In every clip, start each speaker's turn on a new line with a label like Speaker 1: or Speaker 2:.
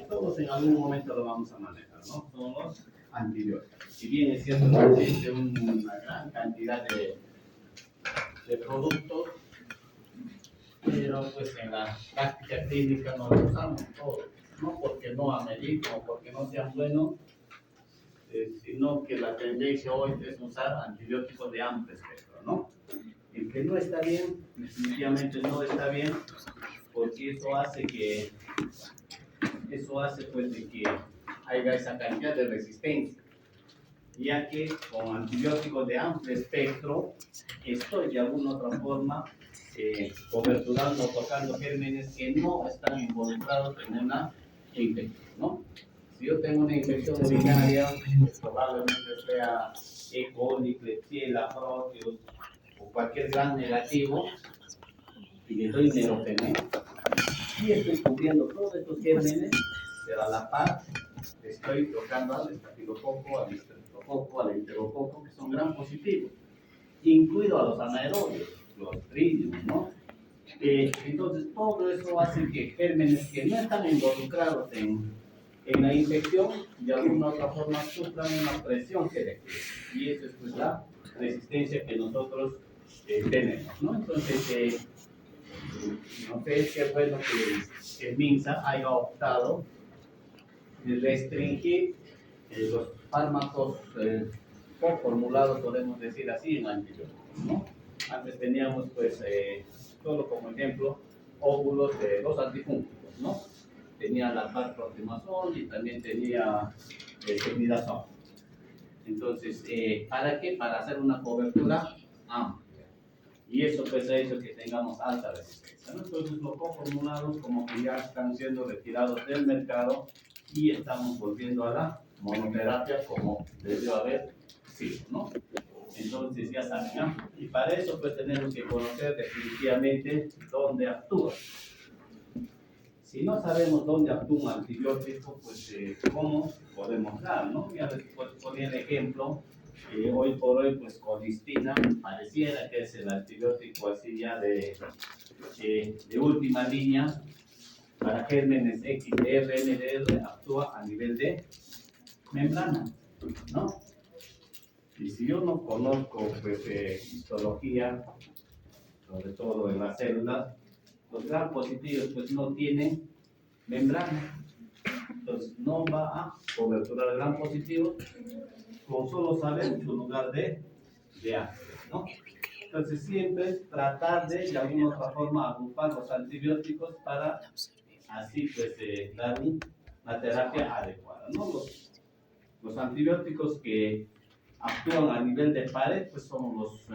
Speaker 1: todos en algún momento lo vamos a manejar, ¿no? Son los antibióticos. Si bien es cierto que existe una gran cantidad de productos, pero pues en la práctica clínica no lo usamos todos, no porque no ameriten o porque no sean buenos, sino que la tendencia hoy es usar antibióticos de amplio espectro, ¿no? El que no está bien, definitivamente no está bien, porque eso hace pues de que haya esa cantidad de resistencia, ya que con antibióticos de amplio espectro estoy de alguna otra forma coberturando o tocando gérmenes que no están involucrados en una infección, ¿no? Si yo tengo una infección urinaria, probablemente sea E. coli, Klebsiella, Proteus o cualquier gram negativo, y le doy Neropene, y estoy cubriendo todos estos gérmenes, pero a la par estoy tocando al estafilococo, al estreptococo, al enterococo, que son gram positivos, incluido a los anaerobios, los tridium, ¿no? Entonces, todo eso hace que gérmenes que no están involucrados en la infección, de alguna u otra forma sufran una presión selectiva. Y eso es pues, la resistencia que nosotros tenemos, ¿no? Entonces, no sé qué bueno que MINSA haya optado de restringir los fármacos formulados, podemos decir así, en antibióticos, ¿no? Antes teníamos, pues, solo como ejemplo, óvulos de los antifúngicos, ¿no? Tenía la parprotimazol y también tenía pegmidazol. Entonces, ¿para qué? Para hacer una cobertura amplia. Y eso pues ha hecho que tengamos alta resistencia, ¿no? Entonces, los coformulados como que ya están siendo retirados del mercado y estamos volviendo a la monoterapia como debió haber sido, ¿no? Entonces ya saben, ¿no? Y para eso pues tenemos que conocer definitivamente dónde actúa. Si no sabemos dónde actúa un antibiótico, pues cómo podemos dar, ¿no? Ya les ponía el ejemplo, hoy por hoy pues colistina pareciera que es el antibiótico así ya de última línea para gérmenes XR, NDR, actúa a nivel de membrana, ¿no? Y si yo no conozco pues, histología, sobre todo en las células, los gram positivos pues no tienen membrana, entonces no va a coberturar gram positivos con solo saber su lugar de acción, ¿no? Entonces siempre tratar de alguna otra forma agrupar los antibióticos para así pues dar una terapia adecuada, ¿no? Los antibióticos que actúan a nivel de pared pues son los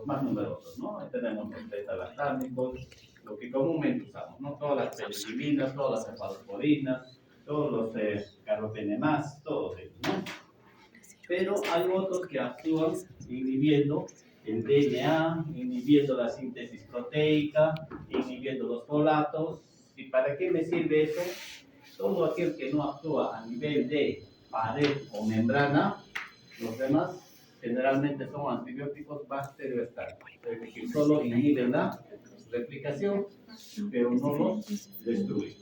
Speaker 1: más numerosos, ¿no? Ahí tenemos los beta-lactámicos, lo que comúnmente usamos, ¿no? Todas las penicilinas, todas las cefaloporinas, todos los carbapenemas, todos ellos, ¿no? Pero hay otros que actúan inhibiendo el DNA, inhibiendo la síntesis proteica, inhibiendo los folatos. ¿Y para qué me sirve eso? Todo aquel que no actúa a nivel de pared o membrana, los demás generalmente son antibióticos bacteriostáticos, es decir, solo inhiben la replicación, pero no los destruyen.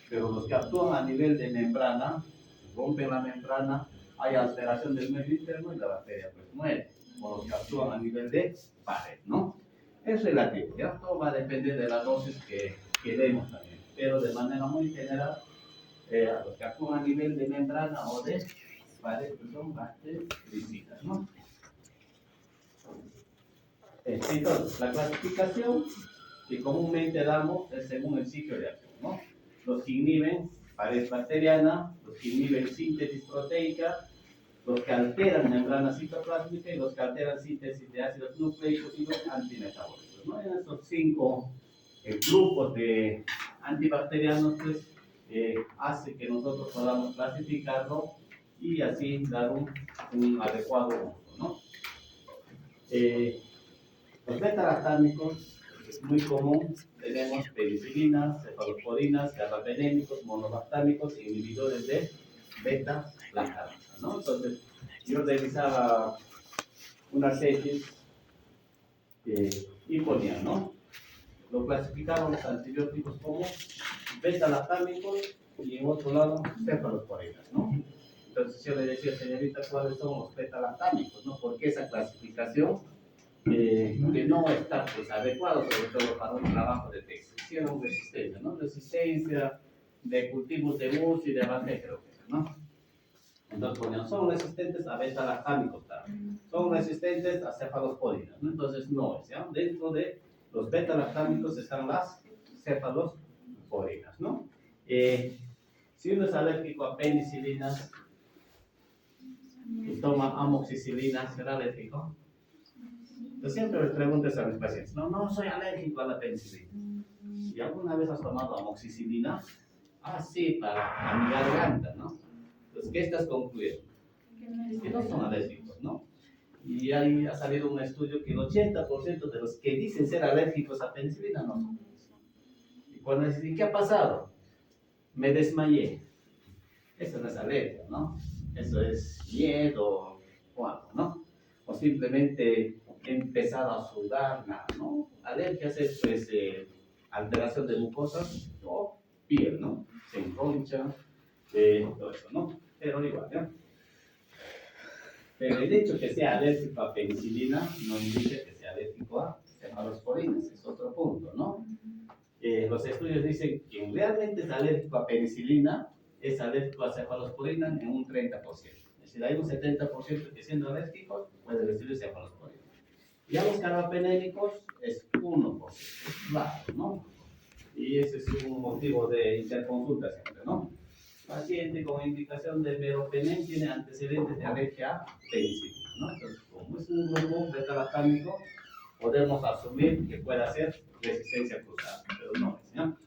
Speaker 1: Pero los que actúan a nivel de membrana, rompen la membrana, hay alteración del medio interno y la bacteria pues muere, o los que actúan a nivel de pared, ¿no? Es relativo, ya todo va a depender de la dosis que demos también, pero de manera muy general, a los que actúan a nivel de membrana o de pared pues son bactericidas, ¿no? Entonces, la clasificación que comúnmente damos es según el sitio de acción, ¿no? Los que inhiben pared bacteriana, los que inhiben síntesis proteica, los que alteran membrana citoplásmica y los que alteran síntesis de ácidos nucleicos y los antimetabólicos, ¿no? En esos 5 grupos de antibacterianos, pues, hace que nosotros podamos clasificarlo y así dar un adecuado uso, ¿no? Los beta-lactámicos es muy común, tenemos penicilinas, cefaloporinas, carbapenémicos, monolactámicos, inhibidores de beta-lactamasa, ¿no? Entonces, yo realizaba una tesis y ponía, ¿no? Lo clasificaban los antibióticos como beta-lactámicos y en otro lado, cefalosporinas, ¿no? Entonces yo le decía, señorita, ¿cuáles son los beta-lactámicos, no? Porque esa clasificación que no está pues adecuado, sobre todo para un trabajo de texto. Hicieron resistencia, ¿no? Resistencia de cultivos de mus y de avance, creo que, ¿no? Entonces ponían, son resistentes a beta-lactámicos también, son resistentes a cefalosporinas, ¿no? Entonces no es, ¿ya? Dentro de los beta-lactámicos están las cefalosporinas, ¿no? Si uno es alérgico a penicilinas y toma amoxicilina, ¿será alérgico? Yo siempre les pregunto a mis pacientes, no soy alérgico a la penicilina. ¿Y alguna vez has tomado amoxicilina? Ah, sí, para mi garganta, ¿no? Entonces, ¿qué estás concluyendo? Que no son alérgicos, ¿no? Y ahí ha salido un estudio que el 80% de los que dicen ser alérgicos a penicilina no son. Y cuando dicen, ¿qué ha pasado? Me desmayé. Eso no es alergia, ¿no? Eso es miedo o algo, ¿no? O simplemente he empezado a sudar, nada, ¿no? Alergias es, pues, alteración de mucosas o piel, ¿no? Se enconcha, todo eso, ¿no? Pero igual, ¿ya? Pero el hecho que sea alérgico a penicilina no indica que sea alérgico a cefalosporinas, es otro punto, ¿no? Los estudios dicen que quien realmente es alérgico a penicilina es alérgico a cefalosporina en un 30%. Es decir, hay un 70% que siendo alérgicos puede recibir cefalosporina. Y a los carbapenémicos es 1%, es raro, ¿no? Y ese es un motivo de interconsulta siempre, ¿no? Paciente con indicación de meropenem tiene antecedentes de alergia a penicilina, ¿no? Entonces, como es un grupo beta-lactámico, podemos asumir que puede ser resistencia cruzada, pero no es, ¿no?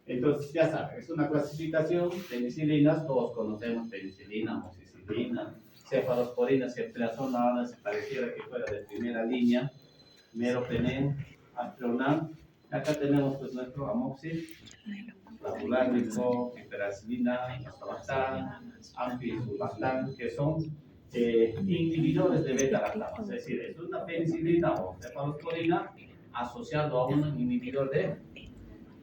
Speaker 1: Entonces, ya saben, es una clasificación, penicilinas, todos conocemos penicilina, amoxicilina, cefalosporina, ceftriaxona, ahora se pareciera que fuera de primera línea, meropenem, astronam, acá tenemos pues nuestro amoxil, clavulánico, piperacilina, sulfatan, ampisulfatan, que son inhibidores de beta-lactamasa, es decir, es una penicilina o cefalosporina asociado a un inhibidor de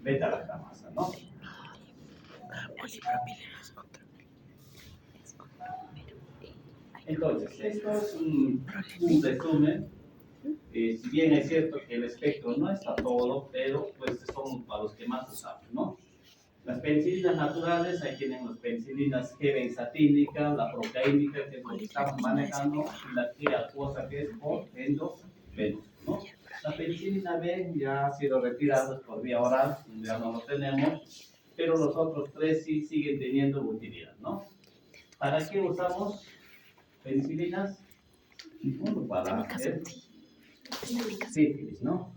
Speaker 1: beta-lactamasa, ¿no? Entonces, esto es un resumen. Si bien es cierto que el espectro no está todo, pero pues son para los que más usamos, ¿no? Las penicilinas naturales, ahí tienen las penicilinas G-benzatínica, la procaínica, que es lo que estamos manejando, y la G-acuosa, que es por endovenoso, ¿no? La penicilina B ya ha sido retirada por vía oral, ya no lo tenemos, pero los otros tres sí siguen teniendo utilidad, ¿no? ¿Para qué usamos penicilinas? Bueno, para el sífilis, ¿no?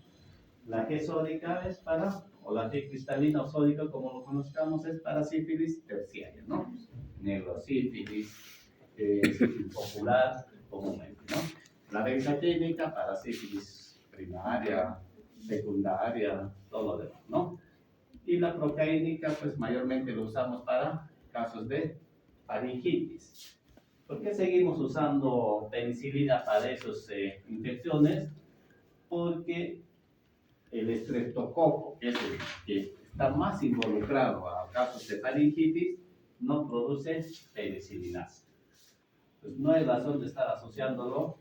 Speaker 1: La G sódica es para, o la G cristalina o sódica, como lo conozcamos, es para sífilis terciaria, ¿no? Neurosífilis, sífilis popular, comúnmente, ¿no? La benzatínica para sífilis primaria, secundaria, todo lo demás, ¿no? Y la procaínica, pues mayormente lo usamos para casos de faringitis. ¿Por qué seguimos usando penicilina para esas infecciones? Porque el estreptococo, que es el que está más involucrado a casos de faringitis, no produce penicilinasa. Entonces, no hay razón de estar asociándolo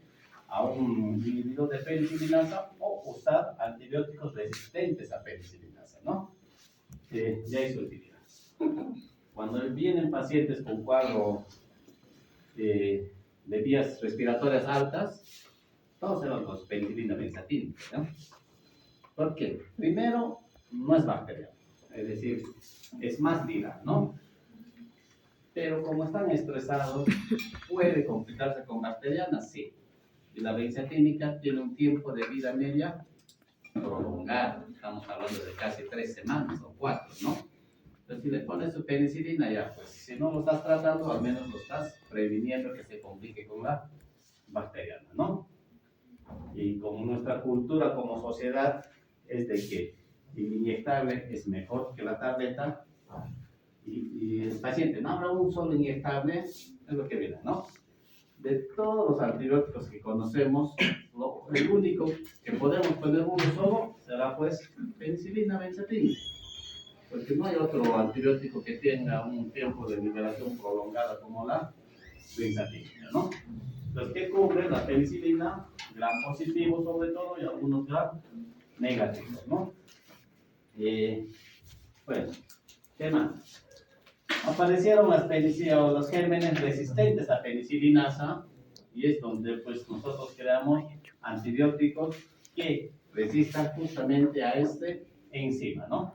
Speaker 1: a un inhibidor de penicilinasa o usar antibióticos resistentes a penicilinasa, ¿no? Ya hay su utilidad. Cuando vienen pacientes con cuadro de vías respiratorias altas, todos tenemos penicilina benzatínica, ¿no? ¿Por qué? Primero, no es bacteriano, es decir, es más viral, ¿no? Pero como están estresados, puede complicarse con bacterianas, sí. Y la benzatínica tiene un tiempo de vida media prolongado, estamos hablando de casi 3 semanas o 4, ¿no? Entonces, si le pones su penicilina, ya, pues, si no lo estás tratando, al menos lo estás previniendo que se complique con la bacteriana, ¿no? Y como nuestra cultura como sociedad es de que el inyectable es mejor que la tableta, y el paciente no habrá un solo inyectable, es lo que viene, ¿no? De todos los antibióticos que conocemos, el único que podemos poner uno solo será pues penicilina benzatínica. porque no hay otro antibiótico que tenga un tiempo de liberación prolongada como la benzatina, ¿no? Los que cubren la penicilina, gram positivo sobre todo y algunos gram negativos, ¿no? Bueno, ¿qué más? Aparecieron las o los gérmenes resistentes a penicilinasa y es donde pues nosotros creamos antibióticos que resistan justamente a este enzima, ¿no?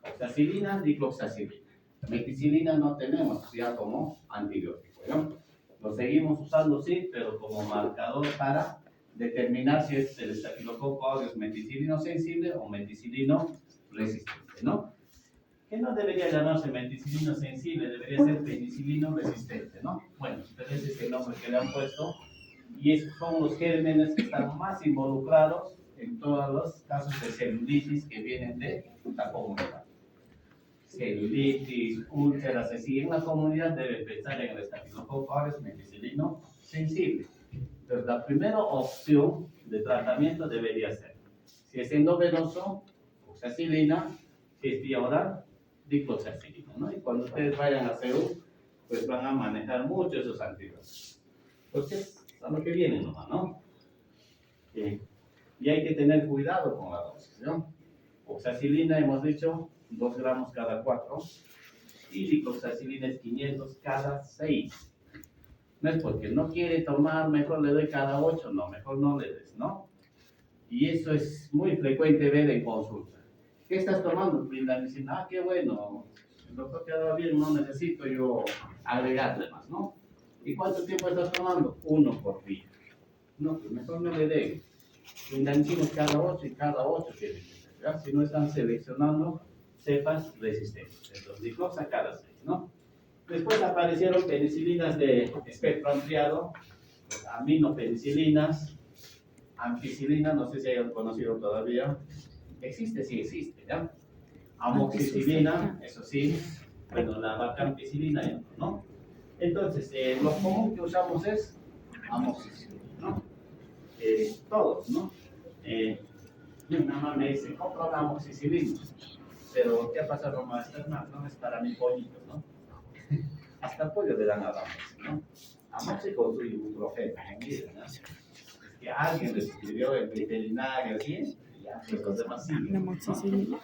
Speaker 1: Oxacilina, dicloxacilina. Meticilina no tenemos ya como antibiótico, ¿no? Lo seguimos usando, sí, pero como marcador para determinar si es el estafilococo aureus meticilino sensible o meticilino resistente, ¿no? Que no debería llamarse meticilino sensible, debería ser penicilino resistente, ¿no? Bueno, pero ese es el nombre que le han puesto y esos son los gérmenes que están más involucrados en todos los casos de celulitis que vienen de la comunidad. Celulitis, úlceras, así en la comunidad debe pensar en el estafilococo aureus meticilino sensible. Entonces la primera opción de tratamiento debería ser, si es endovenoso, oxacilina, si es vía oral, dicloxacilina, ¿no? Y cuando ustedes vayan a CEU, pues van a manejar mucho esos antibióticos. Porque es a lo que viene nomás, ¿no? Y hay que tener cuidado con la dosis, ¿no? Oxacilina, hemos dicho, 2 gramos cada 4, y dicloxacilina es 500 cada 6. No es porque no quiere tomar, mejor le doy cada 8, no, mejor no le des, ¿no? Y eso es muy frecuente ver en consulta. ¿Qué estás tomando? Clindamicina. Ah, qué bueno, el doctor quedaba bien, no necesito yo agregarle más, ¿no? ¿Y cuánto tiempo estás tomando? 1 por día. No, pues mejor no le den. Clindamicina cada 8 y cada 8 tiene que ser, ¿ya? Si no están seleccionando cepas resistentes. Entonces, dicloxa cada 6, ¿no? Después aparecieron penicilinas de espectro ampliado, pues, aminopenicilinas, ampicilina, no sé si hayan conocido todavía. Existe, sí existe, ¿ya? Amoxicilina, eso sí. Bueno, la vacampicilina, ¿no? Entonces, lo común que usamos es amoxicilina, ¿no? Todos, ¿no? Mi mamá me dice, compra una amoxicilina. Pero, ¿qué ha pasado, maestra? No es para mi pollito, ¿no? Hasta pollo le dan a la amoxi, ¿no? Amoxi con su ibuprofeno, ¿no? Es que alguien le escribió el veterinario, ¿sí? Ya, pues los demás siguen.
Speaker 2: La amoxicilina,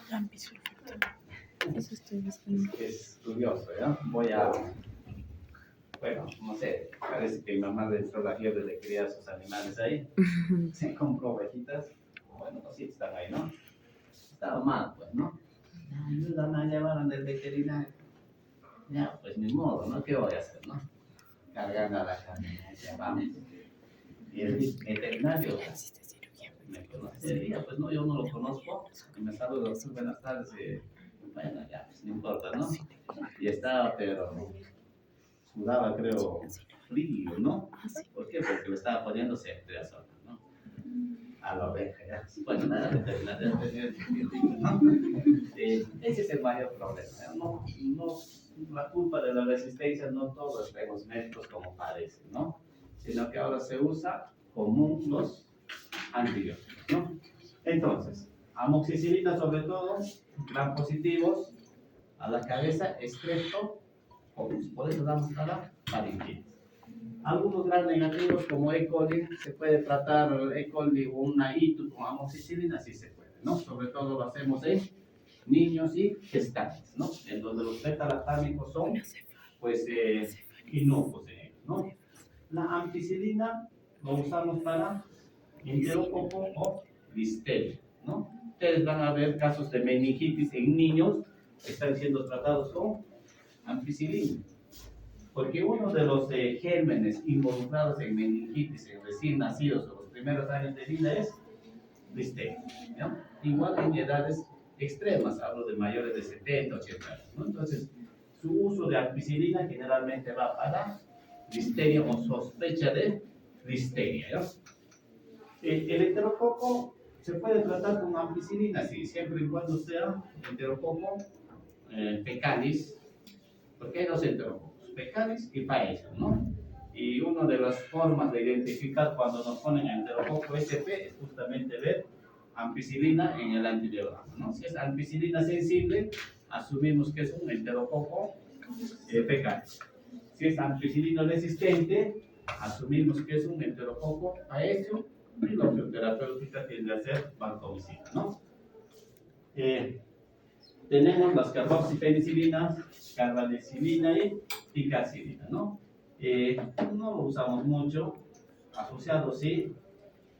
Speaker 2: eso estoy buscando.
Speaker 1: Es curioso, ¿ya? Voy a... Bueno, no sé, parece que mi mamá le entró la fiebre de criar sus animales ahí. Se compró ovejitas. Bueno, pues sí, están ahí, ¿no? Estaba mal, pues, ¿no? Ayúdame a llevar al veterinario. Ya, pues ni modo, ¿no? ¿Qué voy a hacer, no? Cargando a la camioneta, vamos. Y el veterinario me conocería, pues no, yo no lo conozco. Y me saluda, buenas tardes. Bueno, ya, pues no importa, ¿no? Y estaba, pero sudaba, creo, frío, ¿no? ¿Por qué? Porque le estaba poniendo siempre a sola, ¿no? A la oveja, ya. Bueno, nada, veterinario, ¿no? Ese es el mayor problema, ¿no? La culpa de la resistencia no todos los médicos como parece, ¿no? Sino que ahora se usa común los antibióticos, ¿no? Entonces, amoxicilina sobre todo, gram positivos a la cabeza, excepto, por eso damos a la faringitis. Algunos gram negativos como E. coli, se puede tratar E. coli o una ITU con amoxicilina, sí se puede, ¿no? Sobre todo lo hacemos en niños y gestantes, ¿no? En donde los beta-lactámicos son, pues, inocuos en ellos, ¿no? La ampicilina lo usamos para enterococo o listeria, ¿no? Ustedes van a ver casos de meningitis en niños que están siendo tratados con ampicilina. Porque uno de los gérmenes involucrados en meningitis en recién nacidos en los primeros años de vida es listeria, ¿no? Igual en edades extremas, hablo de mayores de 70, 80 años, ¿no? Entonces, su uso de ampicilina generalmente va para listeria o sospecha de listeria, ¿no? El enterococo se puede tratar con ampicilina, sí, siempre y cuando sea enterococo fecalis, porque hay dos enterococos, fecalis y paella, ¿no? Y una de las formas de identificar cuando nos ponen enterococo SP es justamente ver ampicilina en el antibiograma, ¿no? Si es ampicilina sensible, asumimos que es un enterococo fecal. Si es ampicilino resistente, asumimos que es un enterococo aéreo y la opción terapéutica tiende a ser vancomicina, ¿no? Tenemos las carboxipenicilinas, carbamazepina y picaxilina, ¿no? No lo usamos mucho, asociado sí,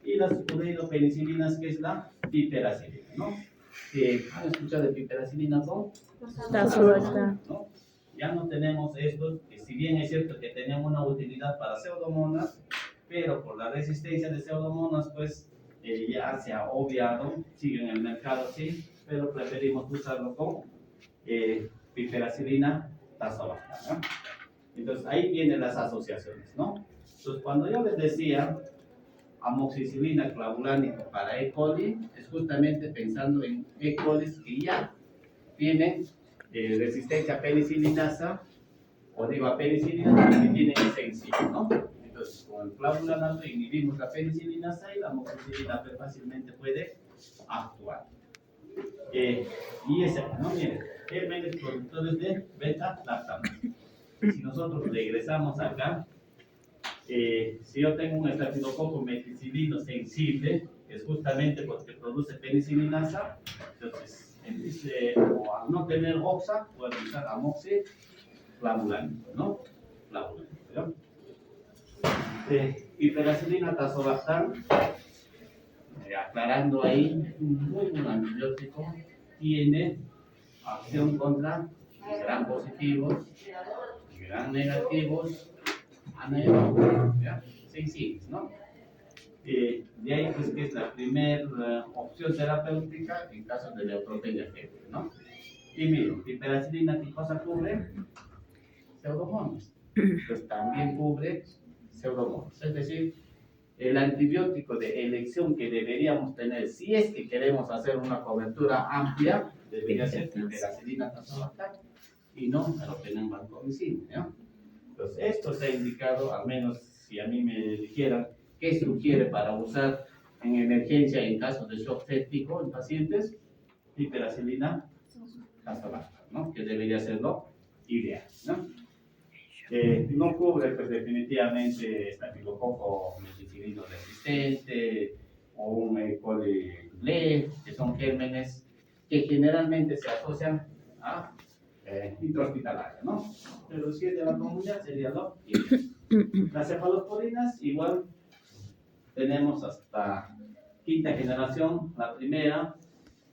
Speaker 1: y las ureidopenicilinas, que es la piperacilina, ¿no? ¿Han escuchado de piperacilina con?
Speaker 2: ¿No?
Speaker 1: Ya no tenemos estos, que si bien es cierto que tenían una utilidad para pseudomonas, pero por la resistencia de pseudomonas, pues ya se ha obviado, sigue en el mercado, sí, pero preferimos usarlo con piperacilina tazobactam, ¿no? Entonces ahí vienen las asociaciones, ¿no? Entonces cuando yo les decía amoxicilina clavulánica para E. coli, es justamente pensando en E. coli que ya tienen resistencia a penicilinasa o digo a penicilina que tienen ese enzima, ¿no? Entonces con el clavulanato inhibimos la penicilinasa y la amoxicilina fácilmente puede actuar. Y ese, ¿no? Miren, gérmenes productores de beta-lactamasa. Si nosotros regresamos acá, si yo tengo un estafilococo meticilino sensible, es justamente porque produce penicilinasa, entonces, o al no tener oxa, puedo usar amoxiclavulánico, ¿no? Clavulánico, ¿no? Piperacilina tazobactam, aclarando ahí, es un muy buen antibiótico, tiene acción contra gran positivos, gran negativos, anaerobios, ¿ya? Sensibles, ¿no? De ahí pues que es la primera opción terapéutica en caso de neutropenia febril, ¿no? Y miren, piperacilina, ¿qué cosa cubre? Pseudomonas. Pues también cubre pseudomonas. Es decir, el antibiótico de elección que deberíamos tener, si es que queremos hacer una cobertura amplia, debería ser piperacilina tazobactam y no meropenem vancomicina, ¿no? Entonces, esto se ha indicado, al menos si a mí me dijeran qué sugiere para usar en emergencia en caso de shock séptico en pacientes, piperacilina tazobactam, ¿no? Que debería ser lo ideal, ¿no? No cubre, pues, definitivamente estafilococo meticilino resistente o un E. coli leve, que son gérmenes que generalmente se asocian a intrahospitalaria, ¿no? Pero si es de la comunidad sería lo ideal. Las cefalosporinas, igual tenemos hasta quinta generación, la primera,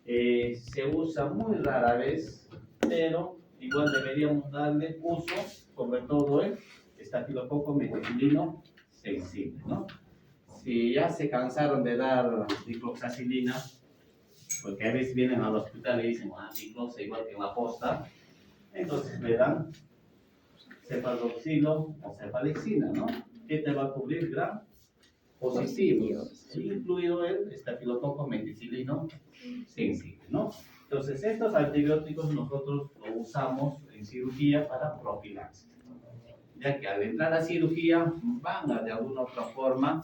Speaker 1: se usa muy rara vez, pero igual deberíamos darle uso, sobre todo el estafilococo meticilino sensible, ¿no? Si ya se cansaron de dar dicloxacilina, porque a veces vienen al hospital y dicen, dicloxa igual que en la posta, entonces le dan cefaloxilo o cefalexina, ¿no? Que te va a cubrir gran positivos, incluido el estafilococo meticilino sensible, ¿no? Entonces, estos antibióticos nosotros los usamos en cirugía para profilaxis, ya que al entrar a cirugía van a de alguna otra forma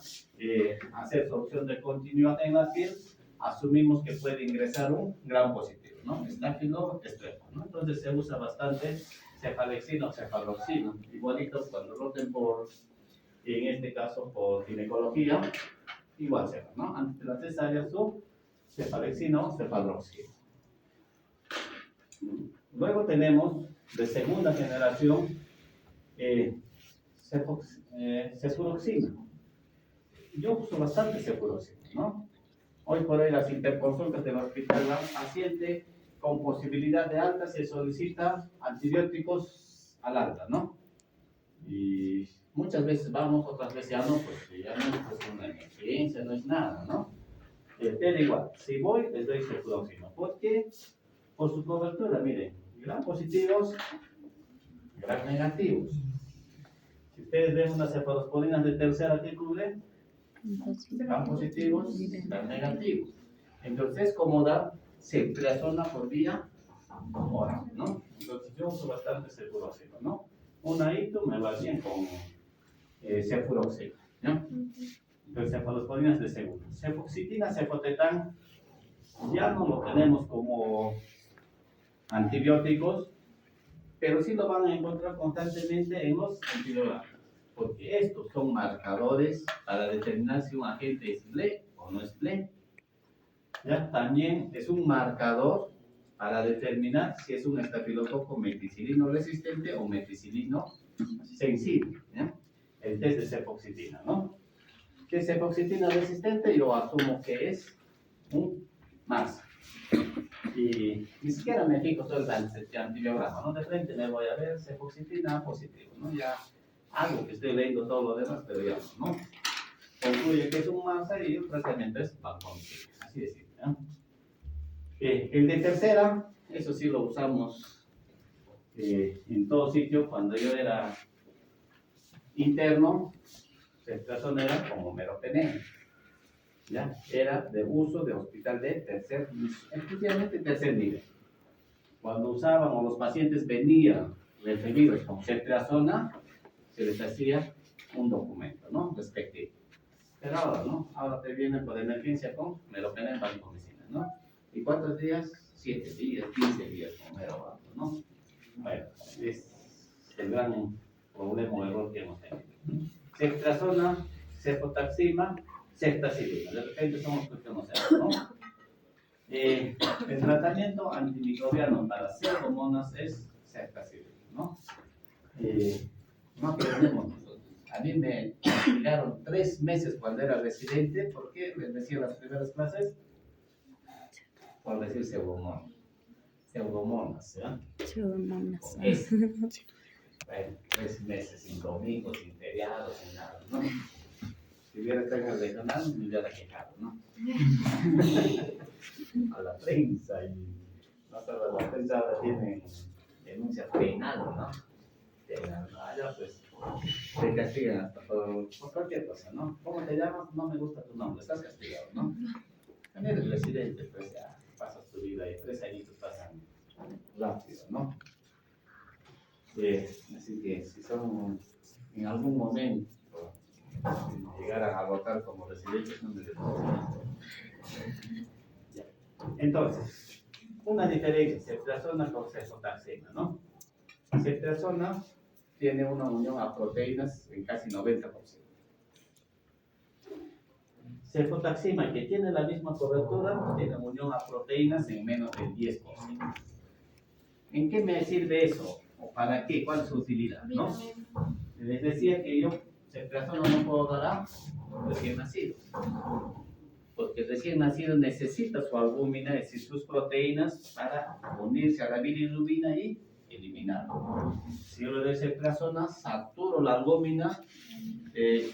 Speaker 1: hacer solución de continuidad en la piel, asumimos que puede ingresar un gran positivo, ¿no? Estafilo, estrepto, ¿no? Entonces se usa bastante cefalexina o cefaloxina, igualito cuando roten por, en este caso por ginecología, igual se va, ¿no? Antes de la cesárea su cefalexina o cefadroxina. Luego tenemos de segunda generación cefuroxina. Yo uso bastante cefuroxina, ¿no? Hoy por hoy las interconsultas del hospital, la paciente con posibilidad de alta se solicita antibióticos al alta, ¿no? Y muchas veces vamos, otras veces ya no, pues ya no es pues, una emergencia, no es nada, ¿no? Pero igual, si voy, les doy cefuroxina. ¿Por qué? Por su cobertura, miren, gran positivos, gran negativos. Si ustedes ven unas cefalosporinas de tercera que cubren, gran positivos, gran negativos. Entonces es como dar ceftriaxona por vía oral, ¿no? Entonces yo uso bastante cefuroxina, ¿no? Una hito me va bien con cefuroxina, ¿no? Entonces cefalosporinas de segunda. Cefoxitina, cefotetán, ya no lo tenemos como antibióticos, pero sí lo van a encontrar constantemente en los antibiogramas, porque estos son marcadores para determinar si un agente es ble o no es ble. ¿Ya? También es un marcador para determinar si es un estafilococo meticilino resistente o meticilino sensible. ¿Ya? El test de cefoxitina, ¿no? ¿Qué es cefoxitina resistente? Yo asumo que es un MARSA. Y ni siquiera me fijo todo el antibiograma, ¿no? De frente me voy a ver cefoxitina positivo, ¿no? Ya algo que estoy leyendo todo lo demás, pero ya no. Concluye que es un MARSA y el tratamiento es vancomicina, así de simple, ¿no? El de tercera, eso sí lo usamos en todo sitio. Cuando yo era interno, ceftriaxona era como meropenem, ¿ya? Era de uso de hospital de tercer, especialmente tercer nivel. Cuando usaban o los pacientes venían referidos con ceftriaxona, se les hacía un documento, ¿no? Respectivo. Pero ahora, ¿no? Ahora te vienen por emergencia con meropenem vancomicina, ¿no? ¿Y cuántos días? 7 días, 15 días con merobanco, ¿no? Bueno, es el gran problema o error que hemos tenido. Ceftriaxona, cefotaxima, ceftazidima. De repente somos los que conocemos, ¿no? El tratamiento antimicrobiano para pseudomonas es ceftazidima, ¿no? No aprendemos nosotros. A mí me castigaron 3 meses cuando era residente. ¿Por qué? Les decía las primeras clases, por decir pseudomonas. Pseudomonas, ¿ya?
Speaker 2: Pseudomonas.
Speaker 1: Bueno, 3 meses sin domingos, sin feriados, sin nada, ¿no? Si hubiera estado en el regional, me hubiera quejado, ¿no? A la prensa, y no solo la prensa ahora tiene denuncia penal, ¿no? Allá pues te castigan hasta por cualquier cosa, ¿no? ¿Cómo te llamas? No me gusta tu nombre, estás castigado, ¿no? También eres residente, pues ya pasas tu vida y 3 añitos pasan rápido, ¿no? Así que si son en algún momento llegaran a votar como residentes, no me ya. Entonces, una diferencia, ceftriaxona con cefotaxima, ¿no? Ceftriaxona tiene una unión a proteínas en casi 90%. Cefotaxima, que tiene la misma cobertura, tiene unión a proteínas en menos del 10%. ¿En qué me sirve eso? ¿O para qué? ¿Cuál es su utilidad? ¿No? Les decía que yo ceftriaxona no puedo dar a recién nacidos, porque el recién nacido necesita su albúmina, es decir, sus proteínas, para unirse a la bilirrubina y eliminarlo. Si yo le doy ceftriaxona, saturo la albúmina,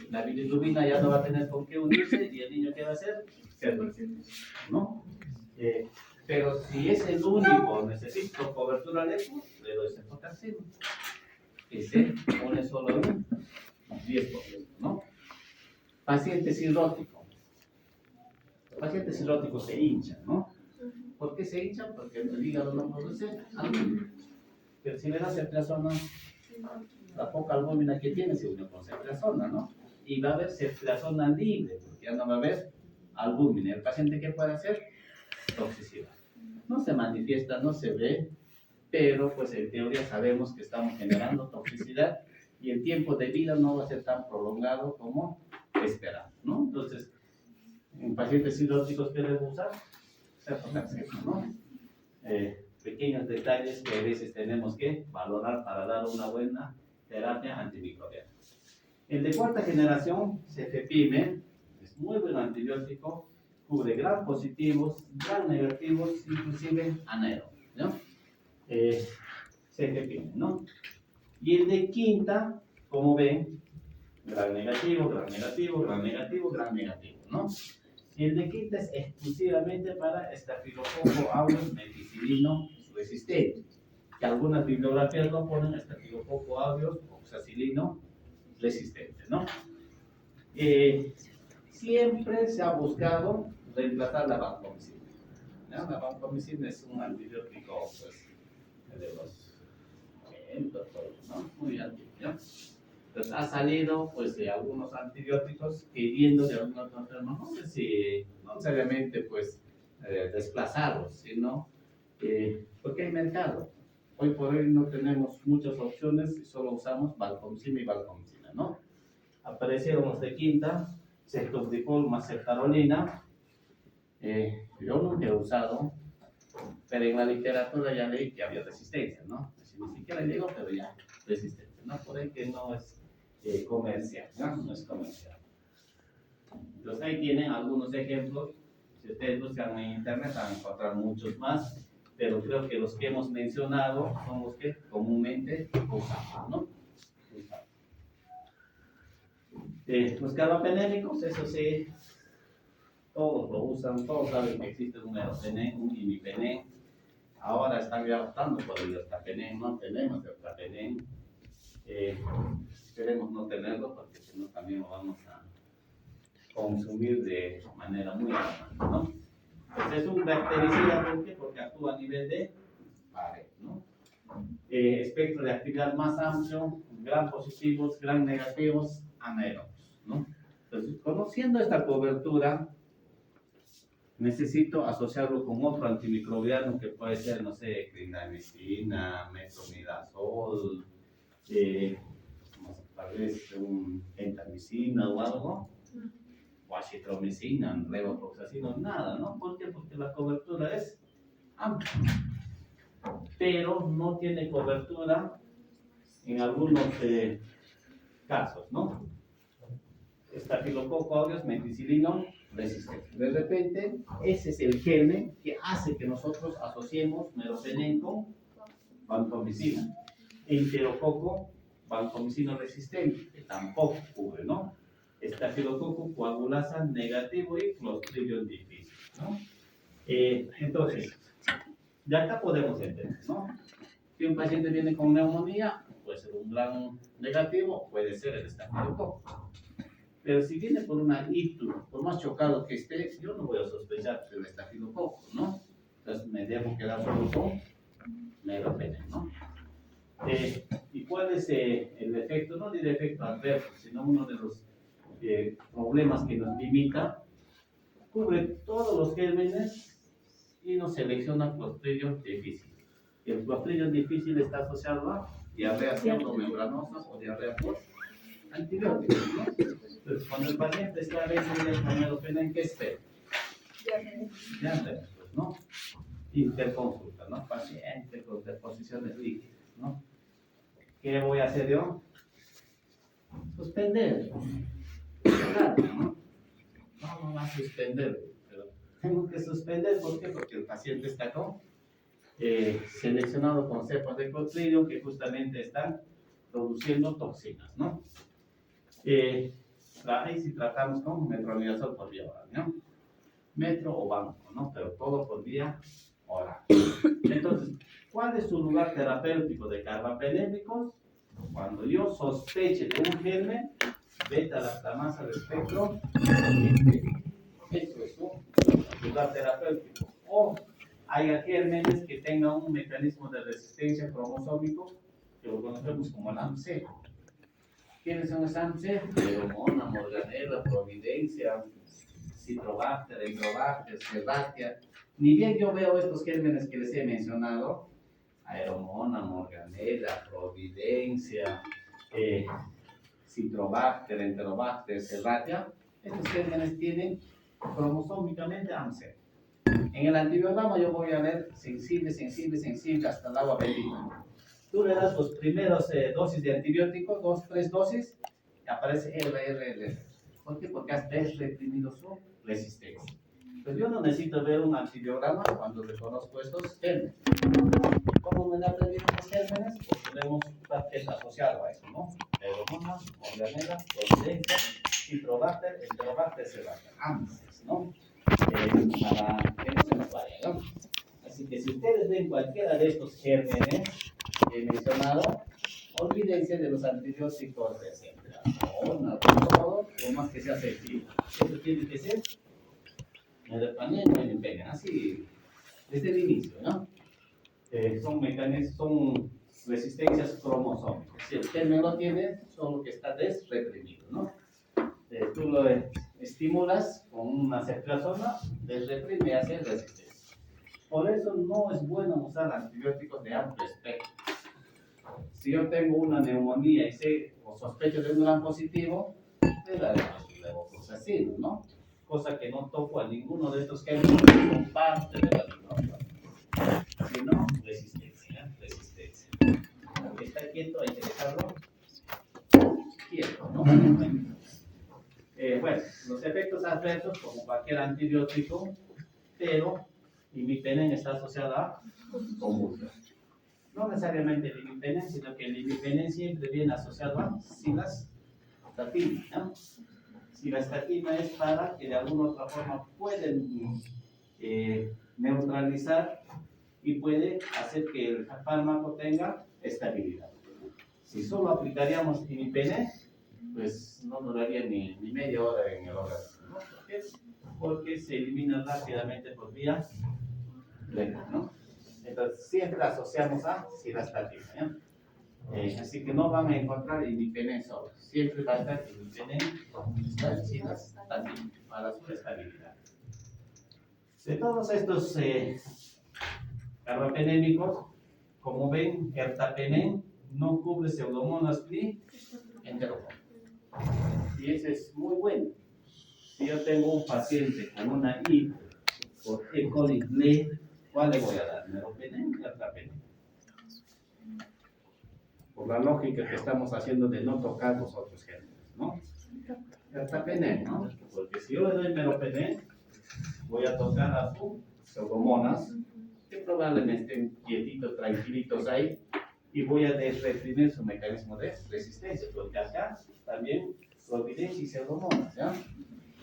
Speaker 1: la bilirrubina ya no va a tener con qué unirse y el niño, ¿qué va a hacer? ¿No? Pero si es el único, necesito cobertura de eso, le doy cefotaxima, que se pone solo en 10%, ¿no? Paciente cirrótico. Los pacientes cirróticos se hinchan, ¿no? ¿Por qué se hinchan? Porque el hígado no produce albúmina. Pero si le das ceftriaxona, la poca albúmina que tiene se une con ceftriaxona, ¿no? Y va a haber ceftriaxona libre, porque ya no va a haber albúmina. ¿El paciente qué puede hacer? Toxicidad. No se manifiesta, no se ve, pero pues en teoría sabemos que estamos generando toxicidad y el tiempo de vida no va a ser tan prolongado como esperamos, ¿no? Entonces, en pacientes cirróticos, ¿qué debo usar? Cefotaxima, ¿no? Pequeños detalles que a veces tenemos que valorar para dar una buena terapia antimicrobiana. El de cuarta generación, cefepime, es muy buen antibiótico, cubre gram positivos, gram negativos, inclusive anaerobios, ¿no? Cefepime, ¿no? Y el de quinta, como ven, gram negativo, gram negativo, gram negativo, gram negativo, ¿no? Y el de quinta es exclusivamente para estafilococo aureus meticilino resistente, que algunas bibliografías lo ponen estafilococo aureus oxacilino resistente, ¿no? Siempre se ha buscado reemplazar la vancomicina, ¿no? La vancomicina es un antibiótico, pues, de los 90, ¿no? Muy antiguo, ¿no? Entonces ha salido, pues, de algunos antibióticos queriendo de alguna otra forma, no sé si, no necesariamente, pues, desplazarlos, sino Porque hay mercado. Hoy por hoy no tenemos muchas opciones y solo usamos vancomicina y vancomicina, ¿no? Aparecieron los de quinta, ceftriaxona más ceftarolina. Yo nunca he usado, pero en la literatura ya leí que había resistencia, ¿no? Así, ni siquiera llegó, pero ya resistencia, ¿no? Por ahí que no es comercial, ¿no? No es comercial. Entonces ahí tienen algunos ejemplos. Si ustedes buscan en internet van a encontrar muchos más, pero creo que los que hemos mencionado son los que comúnmente usamos, ¿no? Los carbapenémicos, eso sí, todos lo usan, todos saben que existe un meropenem, un imipenem. Ahora están ya optando por el ertapenem, no tenemos ertapenem. Esperemos no tenerlo porque si no también lo vamos a consumir de manera muy alarmante, ¿no? Pues es un bactericida, ¿por qué? Porque actúa a nivel de pared, ¿no? Espectro de actividad más amplio, gran positivos, gran negativos, anaerobios, ¿no? Entonces, conociendo esta cobertura, necesito asociarlo con otro antimicrobiano que puede ser, no sé, clindamicina, metronidazol, tal vez un gentamicina o algo, o acitromicina, levofloxacina, nada, ¿no? ¿Por qué? Porque la cobertura es amplia, pero no tiene cobertura en algunos casos, ¿no? Estafilococo aureus meticilino resistente. De repente, ese es el germen que hace que nosotros asociemos meropenem con vancomicina. Enterococo vancomicina resistente, que tampoco cubre, ¿no? Estafilococo coagulasa negativo y Clostridium difficile, ¿no? Entonces, de acá podemos entender, ¿no? Si un paciente viene con neumonía, puede ser un gran negativo, puede ser el estafilococo. Pero si viene por una ictus, por más chocado que esté, yo no voy a sospechar del estafilococo, ¿no? Entonces me debo quedar solo con meropenem, ¿no? ¿Y cuál es el efecto? No el efecto adverso, sino uno de los problemas que nos limita. Cubre todos los gérmenes y nos selecciona Clostridium difficile. Y el Clostridium difficile está asociado a diarrea pseudomembranosa o diarrea por antibióticos, ¿no? Entonces, cuando el paciente está recibiendo el meropenem, ¿qué espera? Diarrea, pues, ¿no? Interconsulta, ¿no? Paciente con deposiciones líquidas, ¿no? ¿Qué voy a hacer yo? Suspender. ¿No? No va a suspender, pero tengo que suspender, ¿por qué? Porque el paciente está seleccionado con cepas de Clostridium que justamente están produciendo toxinas, ¿no? Ahí sí tratamos con metronidazol por vía oral, ¿no? Metro o banco, ¿no? Pero todo por vía oral. Entonces, ¿cuál es su lugar terapéutico de carbapenémicos? Cuando yo sospeche de un germen, beta-lactamasa de espectro, eso es su lugar terapéutico. O haya gérmenes que tengan un mecanismo de resistencia cromosómico que lo conocemos como el AMC. ¿Quiénes son los AMC? Pheromona, Morganella, Providencia, Citrobacter, Enterobacter, Serratia. Ni bien yo veo estos gérmenes que les he mencionado, Aeromona, Morganella, Providencia, Citrobacter, Enterobacter, Serratia, estos gérmenes tienen cromosómicamente AMC. En el antibiograma yo voy a ver sensible, sensible, sensible hasta el agua bendita. Tú le das los primeros dosis de antibiótico, 2, 3 dosis, y aparece R. ¿Por qué? Porque has desreprimido su resistencia. Pues yo no necesito ver un antibiograma cuando reconozco estos gérmenes. ¿Cómo me da aprendido estos gérmenes? Pues tenemos un papel asociado a eso, ¿no? Pheromona, Morganella, Providencia, Citrobacter, Enterobacter, Serratia, AMCES, ¿no? Para que no se nos vaya, ¿no? Así que si ustedes ven cualquiera de estos gérmenes que he mencionado, olvídense de los antibióticos de siempre. Todo, lo más que sea efectivo. Eso tiene que ser meropenem, así desde el inicio, ¿no? Son mecanismos, son resistencias cromosómicas. Si el germen lo tiene, solo que está desreprimido, ¿no? Tú lo estimulas con una ceftriaxona, desreprime y hace resistencia. Por eso no es bueno usar antibióticos de amplio espectro. Si yo tengo una neumonía y sé o sospecho de un gram positivo, le daré levofloxacino, ¿no? Cosa que no toco a ninguno de estos que son parte de la microbiota, sino resistencia, resistencia. Porque está quieto, hay que dejarlo quieto, ¿no? Bueno, los efectos adversos, como cualquier antibiótico, pero imipenem está asociada a convulsión. No necesariamente el imipenem, sino que el imipenem siempre viene asociado a cilastatina, ¿no? Cilastatina es para que de alguna otra forma pueden neutralizar y puede hacer que el fármaco tenga estabilidad. Si solo aplicaríamos imipenem, pues no duraría ni media hora en el organismo, ¿no? ¿Por qué? Porque se elimina rápidamente por vía renal, ¿no? Entonces siempre asociamos a cilastatina, ¿ya? Así que no van a encontrar imipenem solo, siempre va a estar imipenem con cilastatina para su estabilidad. De todos estos carbapenémicos, como ven, ertapenem no cubre pseudomonas ni enterococcus. Y ese es muy bueno. Si yo tengo un paciente con una I por E. coli gle, ¿cuál le voy a dar? ¿Meropenem o ertapenem? Por la lógica que estamos haciendo de no tocar los otros géneros, ¿no? Ertapenem, ¿no? Porque si yo le doy meropenem, voy a tocar a sus pseudomonas, que probablemente estén quietitos, tranquilitos ahí, y voy a reprimir su mecanismo de resistencia, porque acá también providencia y pseudomonas, ¿ya?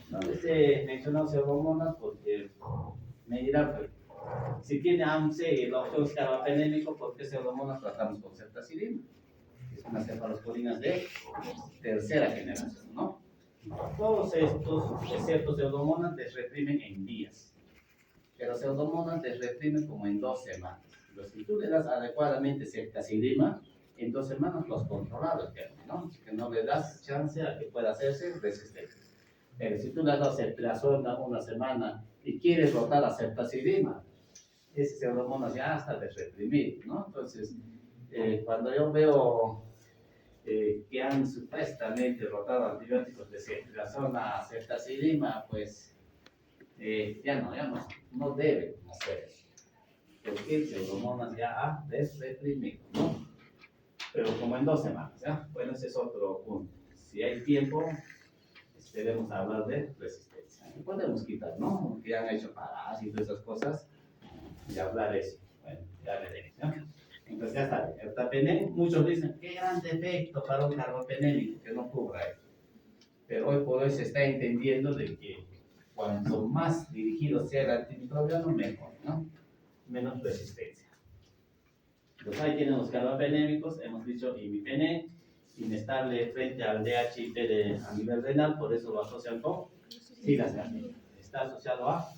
Speaker 1: No les he mencionado pseudomonas porque me dirán, pues, si tiene AMC y el opción carbapenémico, ¿por qué pseudomonas tratamos con ceftazidima? Que son las cefalosporinas de tercera generación, ¿no? Todos estos, excepto pseudomonas, les reprimen en días, pero pseudomonas les reprimen como en 2 semanas. Pero si tú le das adecuadamente ceftazidima, en 2 semanas los controlado el germen, ¿no? Que no le das chance a que pueda hacerse resistente. Pero si tú le das ceftriaxona una semana y quieres rotar a ceftazidima, ese pseudomonas ya está desreprimido, ¿no? Entonces, cuando yo veo que han supuestamente rotado antibióticos de ceftriaxona a ceftazidima, pues ya no deben hacer eso. Porque el pseudomonas ya ha desreprimido, ¿no? Pero como en 2 semanas, ¿ya? Bueno, ese es otro punto. Si hay tiempo, esperemos hablar de resistencia. Y podemos quitar, ¿no? Que han hecho parásitos y esas cosas, y hablar de eso. Bueno, ya veremos, ¿ya? Entonces ya está. Ertapenem, muchos dicen, qué gran defecto para un carbapenémico que no cubra eso. Pero hoy por hoy se está entendiendo de que cuanto más dirigido sea el antimicrobiano, mejor, ¿no? Menos resistencia. Entonces ahí tienen los carbapenémicos, hemos dicho imipenem, inestable frente al DHIP a nivel renal, por eso lo asocian con cilastatina. Está asociado a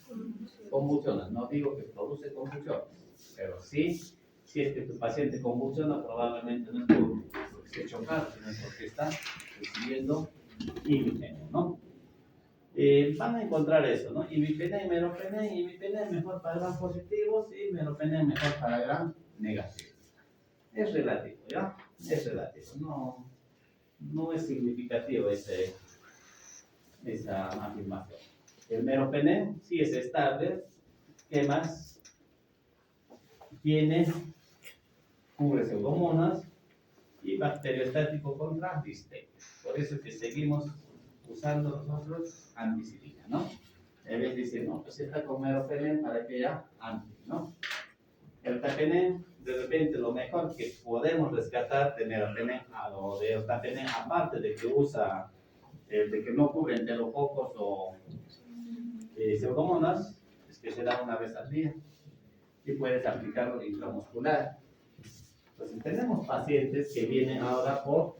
Speaker 1: convulsiones. No digo que produce convulsiones, pero sí, si es que tu paciente convulsiona, probablemente no es porque esté chocado, sino porque está recibiendo imipenem, ¿no? Van a encontrar eso, ¿no? Imipenem, meropenem, imipenem mejor para gram positivos y meropenem mejor para gram negativos. Es relativo, ¿ya? Es relativo, no es significativo esa afirmación. El meropenem sí es estable. ¿Qué más? Cubre pseudomonas y bacteriostático contra distemia. Por eso es que seguimos usando nosotros ampicilina, ¿no? En vez de decir, no, pues está con meropenem para que ya anti, ¿no? Ertapenem, de repente lo mejor que podemos rescatar de meropenem o de ertapenem, aparte de que usa, de que no cubre enterococos o pseudomonas, es que se da una vez al día y puedes aplicarlo intramuscular. Entonces tenemos pacientes que vienen ahora por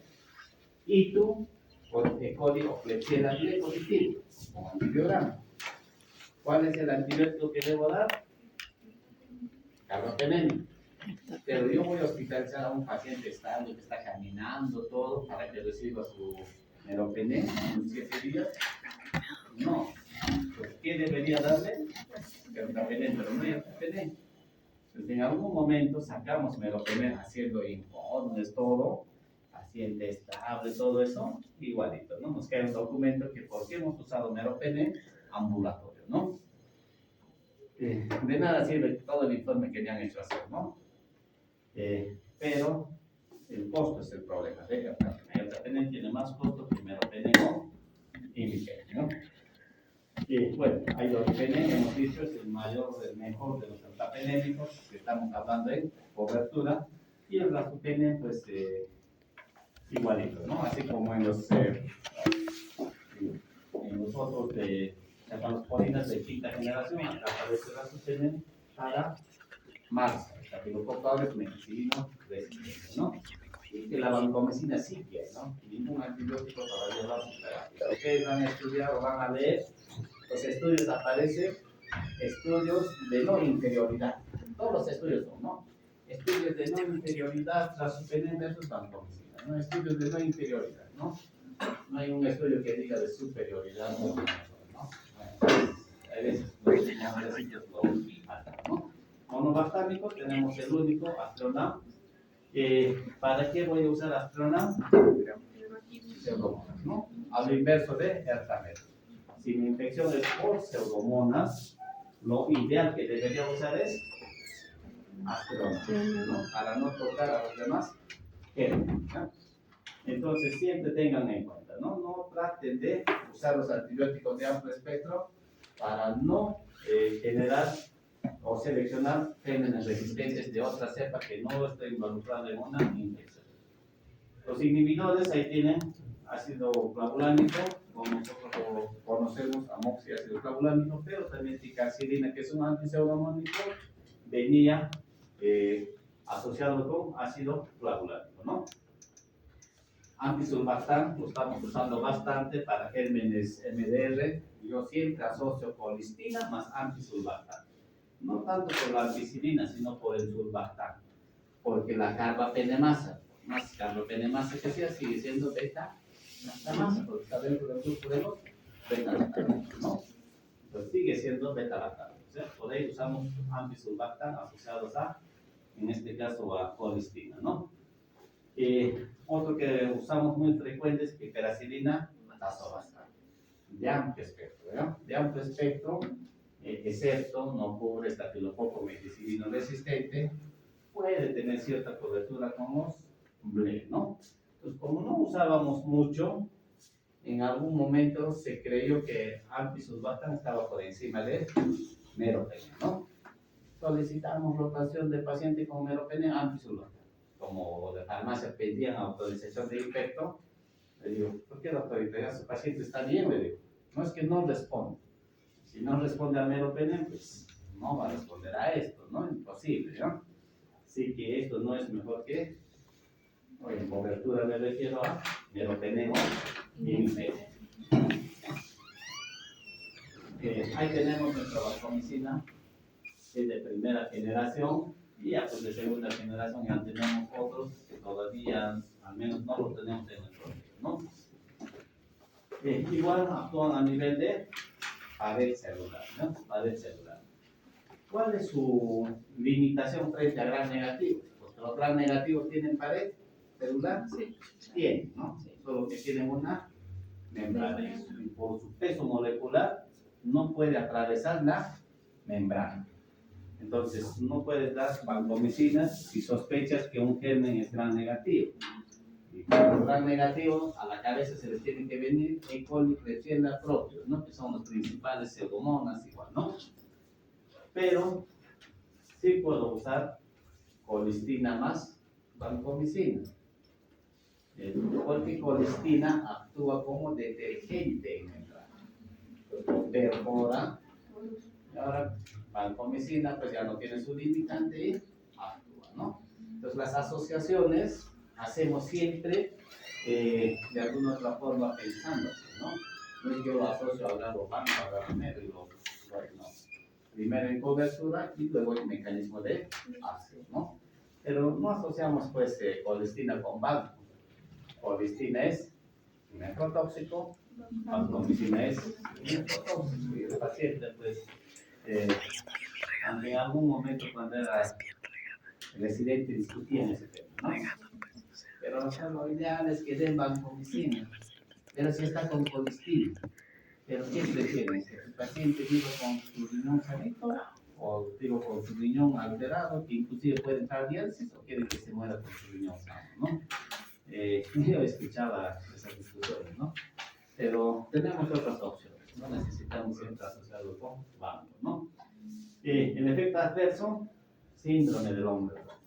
Speaker 1: ITU, por E. coli o Klebsiella gle positivo, con antibiograma. ¿Cuál es el antibiótico que debo dar? Carbapenem. Pero yo voy a hospitalizar a un paciente estable que está caminando todo para que reciba su meropenem en 7 días. No. ¿Qué debería darle? ertapenem, pero no hay ertapenem. Entonces, en algún momento sacamos meropenem haciendo informes, todo, paciente estable, todo eso, igualito, ¿no? Nos queda un documento que por qué hemos usado meropenem ambulatorio, ¿no? De nada sirve todo el informe que le han hecho hacer, ¿no? Pero el costo es el problema. El ertapenem tiene más costo que meropenem o imipenem, ¿no? Y bueno, ilopenem, hemos dicho, es el mayor, el mejor de los ertapenémicos, que estamos hablando de cobertura, y el razupenem, pues, igualito, ¿no? Así como en los otros de cefalosporinas de quinta generación, acá aparece el razupenem para marzo, estafilococo aureus, methicilino resistente, ¿no? Y que la vancomicina sí que, ¿no? Ningún antibiótico todavía lo ha superado. Ustedes van a estudiar o van a leer los estudios, aparecen estudios de no inferioridad. Todos los estudios son, ¿no? Estudios de no inferioridad, razupenem versus vancomicina, ¿no? Estudios de no inferioridad, ¿no? No hay un estudio que diga de superioridad, ¿no? Bueno, a veces los nombrecitos lo faltan, ¿no? Monobalsámico tenemos el único, Astronam. ¿Para qué voy a usar Astronam? Pseudomonas, ¿no? A lo inverso de Ertamed. Si mi infección es por pseudomonas, lo ideal que debería usar es Astronam, ¿no? Para no tocar a los demás gérmenes, ¿no? Entonces siempre tengan en cuenta, ¿no? No traten de usar los antibióticos de amplio espectro para no generar o seleccionar gérmenes resistentes de otra cepa que no esté involucrada en una infección. Los inhibidores ahí tienen ácido clavulánico, como nosotros lo conocemos, amoxicácido clavulánico, pero también ticarcilina, que es un antipseudomónico, venía asociado con ácido clavulánico, ¿no? Antisulbactam lo estamos usando bastante para gérmenes MDR. Yo siempre asocio colistina más antisulbactam. No tanto por la ampicilina, sino por el sulbactam. Porque la carbapenemasa, más carbapenemasa que sea, sigue siendo beta-lactamasa, porque está dentro del grupo de los beta-lactamases, ¿no? Pues sigue siendo beta-lactamasa. O sea, por ahí usamos antisulbactam asociados a, en este caso, a colistina, ¿no? Otro que usamos muy frecuente es piperacilina, tazobactam, de amplio espectro, ¿no? De amplio espectro, excepto no cubre estafilococo methicilino resistente, puede tener cierta cobertura con los BLE, ¿no? Entonces, como no usábamos mucho, en algún momento se creyó que antisulbactam estaba por encima de meropenem, ¿no? Solicitamos rotación de paciente con meropenem antisulbactam. Como de farmacia pedían autorización de infecto, le digo, ¿por qué doctor? Ya su paciente está bien, le digo. No es que no responde. Si no responde a meropenem, pues no va a responder a esto, ¿no? Imposible, ¿no? Así que esto no es mejor que, en cobertura me refiero a meropenem o imipenem. Ahí tenemos nuestra vancomicina, que es de primera generación, y ya pues de segunda generación ya tenemos otros que todavía, al menos no los tenemos en nuestro medio, ¿no? Igual actúan a nivel de pared celular, ¿no? Pared celular. ¿Cuál es su limitación frente a gram negativo? Porque los gram negativos tienen pared celular, sí. Tienen, ¿no? Sí. Solo que tienen una membrana. Y por su peso molecular no puede atravesar la membrana. Entonces, no puedes dar vancomicinas si sospechas que un germen es gram negativo. Y para los gram negativos, a la cabeza se les tiene que venir E. coli, Klebsiella propios, ¿no? Que son los principales pseudomonas igual, ¿no? Pero sí puedo usar colistina más vancomicina. Porque colistina actúa como detergente en membrana. Entonces, perfora. Y ahora, vancomicina, pues ya no tiene su limitante y actúa, ¿no? Entonces, las asociaciones hacemos siempre de alguna otra forma pensando, ¿no? No es que yo lo asocio a grado banco, a grado medio, y lo no. Primero en cobertura y luego el mecanismo de acción, ¿no? Pero no asociamos pues colistina con banco. Colistina es necrotóxico, vancomicina es necrotóxico, y el paciente pues aunque en algún momento cuando era residente discutían ese tema, ¿no? Pero o sea, lo ideal es que den vancomicina, pero si está con colistina. Pero ¿qué prefieren? ¿Que el paciente viva con su riñón sanito o digo con su riñón alterado, que inclusive puede entrar a diálisis, o quieren que se muera con su riñón sano, ¿no? Yo escuchaba esas discusiones, ¿no? Pero tenemos otras opciones, no necesitamos siempre asociarlo con banco, ¿no? El efecto adverso, síndrome del hombre rojo.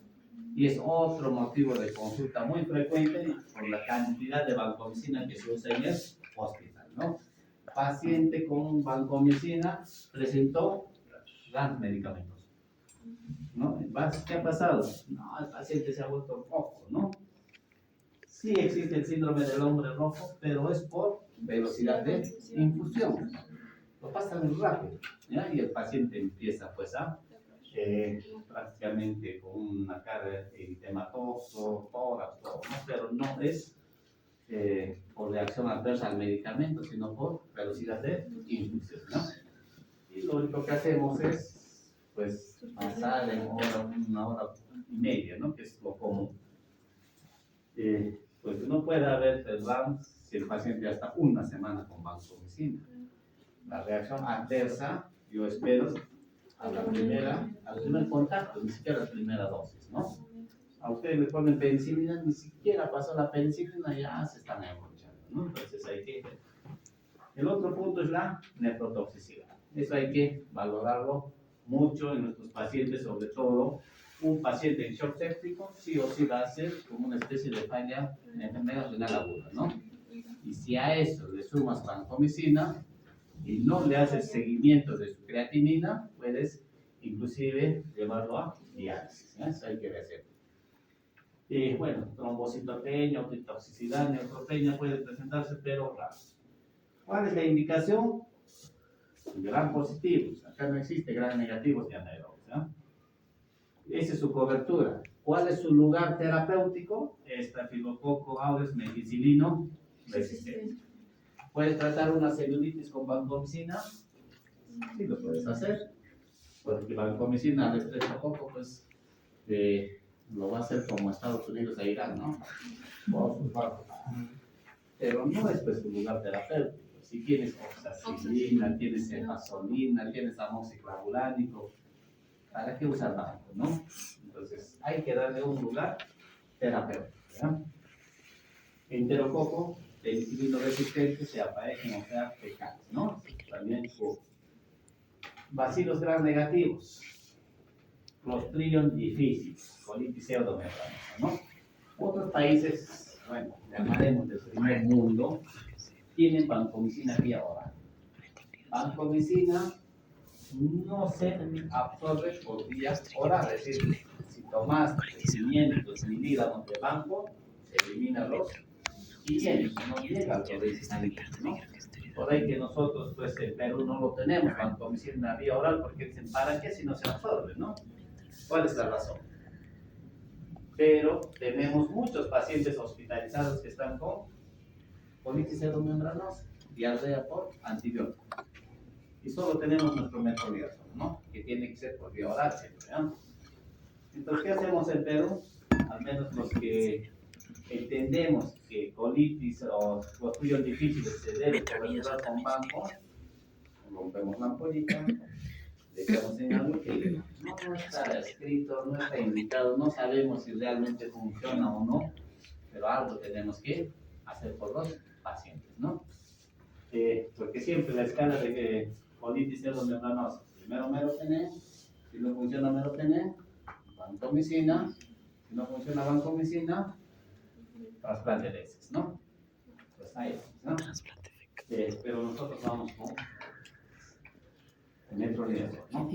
Speaker 1: Y es otro motivo de consulta muy frecuente por la cantidad de vancomicina que se usa en el hospital, ¿no? Paciente con vancomicina presentó grandes medicamentos, ¿no? ¿Qué ha pasado? No, el paciente se ha vuelto rojo, ¿no? Sí existe el síndrome del hombre rojo, pero es por velocidad de infusión. Lo pasa muy rápido, ¿ya? Y el paciente empieza pues a prácticamente con una cara eritematoso, tórax, todo, ¿no? Pero no es por reacción adversa al medicamento, sino por velocidad de infusión, ¿no? Y lo único que hacemos es pues pasar en una hora y media, ¿no? Que es lo común. Pues no puede haber RAM si el paciente ya está una semana con vancomicina. La reacción adversa, yo espero, al primer contacto, ni siquiera la primera dosis, ¿no? A ustedes le ponen penicilina, ni siquiera pasó la penicilina, ya se están emborrachando, ¿no? Entonces hay que... El otro punto es la nefrotoxicidad. Eso hay que valorarlo mucho en nuestros pacientes, sobre todo un paciente en shock séptico, sí o sí va a ser como una especie de falla en enfermedad renal aguda, ¿no? Y si a eso le sumas vancomicina y no le haces seguimiento de su creatinina, puedes inclusive llevarlo a diálisis, ¿no? Eso hay que hacer. Y bueno, trombocitopenia, toxicidad, neutropenia puede presentarse, pero raro. ¿Cuál es la indicación? Gran positivos. Acá no existe gran negativos ni anaerobios, ¿no? Esa es su cobertura. ¿Cuál es su lugar terapéutico? Estafilococo aureus methicilino resistente. ¿Puedes tratar una celulitis con vancomicina? Sí, lo puedes hacer. Porque vancomicina al estreptococo, pues, lo va a hacer como Estados Unidos e Irán, ¿no? Pero no es pues su lugar terapéutico. Si tienes oxacilina, tienes cefazolina, tienes amoxiclavulánico, ¿para qué usar banco, no? Entonces, hay que darle un lugar terapéutico, ¿ya? Enterococo, penicilino resistente, sea paejen o sea fecales, ¿no? También bacilos gram negativos, Clostridium difficile, colitis pseudomembranosa, ¿no? Otros países, bueno, llamaremos del primer mundo, tienen vancomicina vía oral. Vancomicina no se absorbe por vía oral, es decir, si tomas 500 miligramos de banco, se eliminan los 500, no llega al torrente sanguíneo, ¿no? Por ahí que nosotros, pues en Perú no lo tenemos, vancomicina vía oral, porque dicen, ¿para qué si no se absorbe, no? ¿Cuál es la razón? Pero tenemos muchos pacientes hospitalizados que están con colitis pseudomembranosa, diarrea por antibiótico. Y solo tenemos nuestro metronidazol, ¿no? Que tiene que ser por vía oral siempre, ¿no? Entonces, ¿qué hacemos en Perú? Al menos los que entendemos que colitis o clostridium difficile se debe coberturar con banco, rompemos la ampollita, le echamos en agua y no está escrito, no está indicado, no sabemos si realmente funciona o no, pero algo tenemos que hacer por los pacientes, ¿no? Porque siempre la escala de que colitis pseudomembranosa, primero meropenem, si no funciona meropenem, vancomicina, si no funciona vancomicina, trasplante de heces, ¿no? Pues ahí vamos, ¿no? Pero nosotros vamos con metronidazol, ¿no?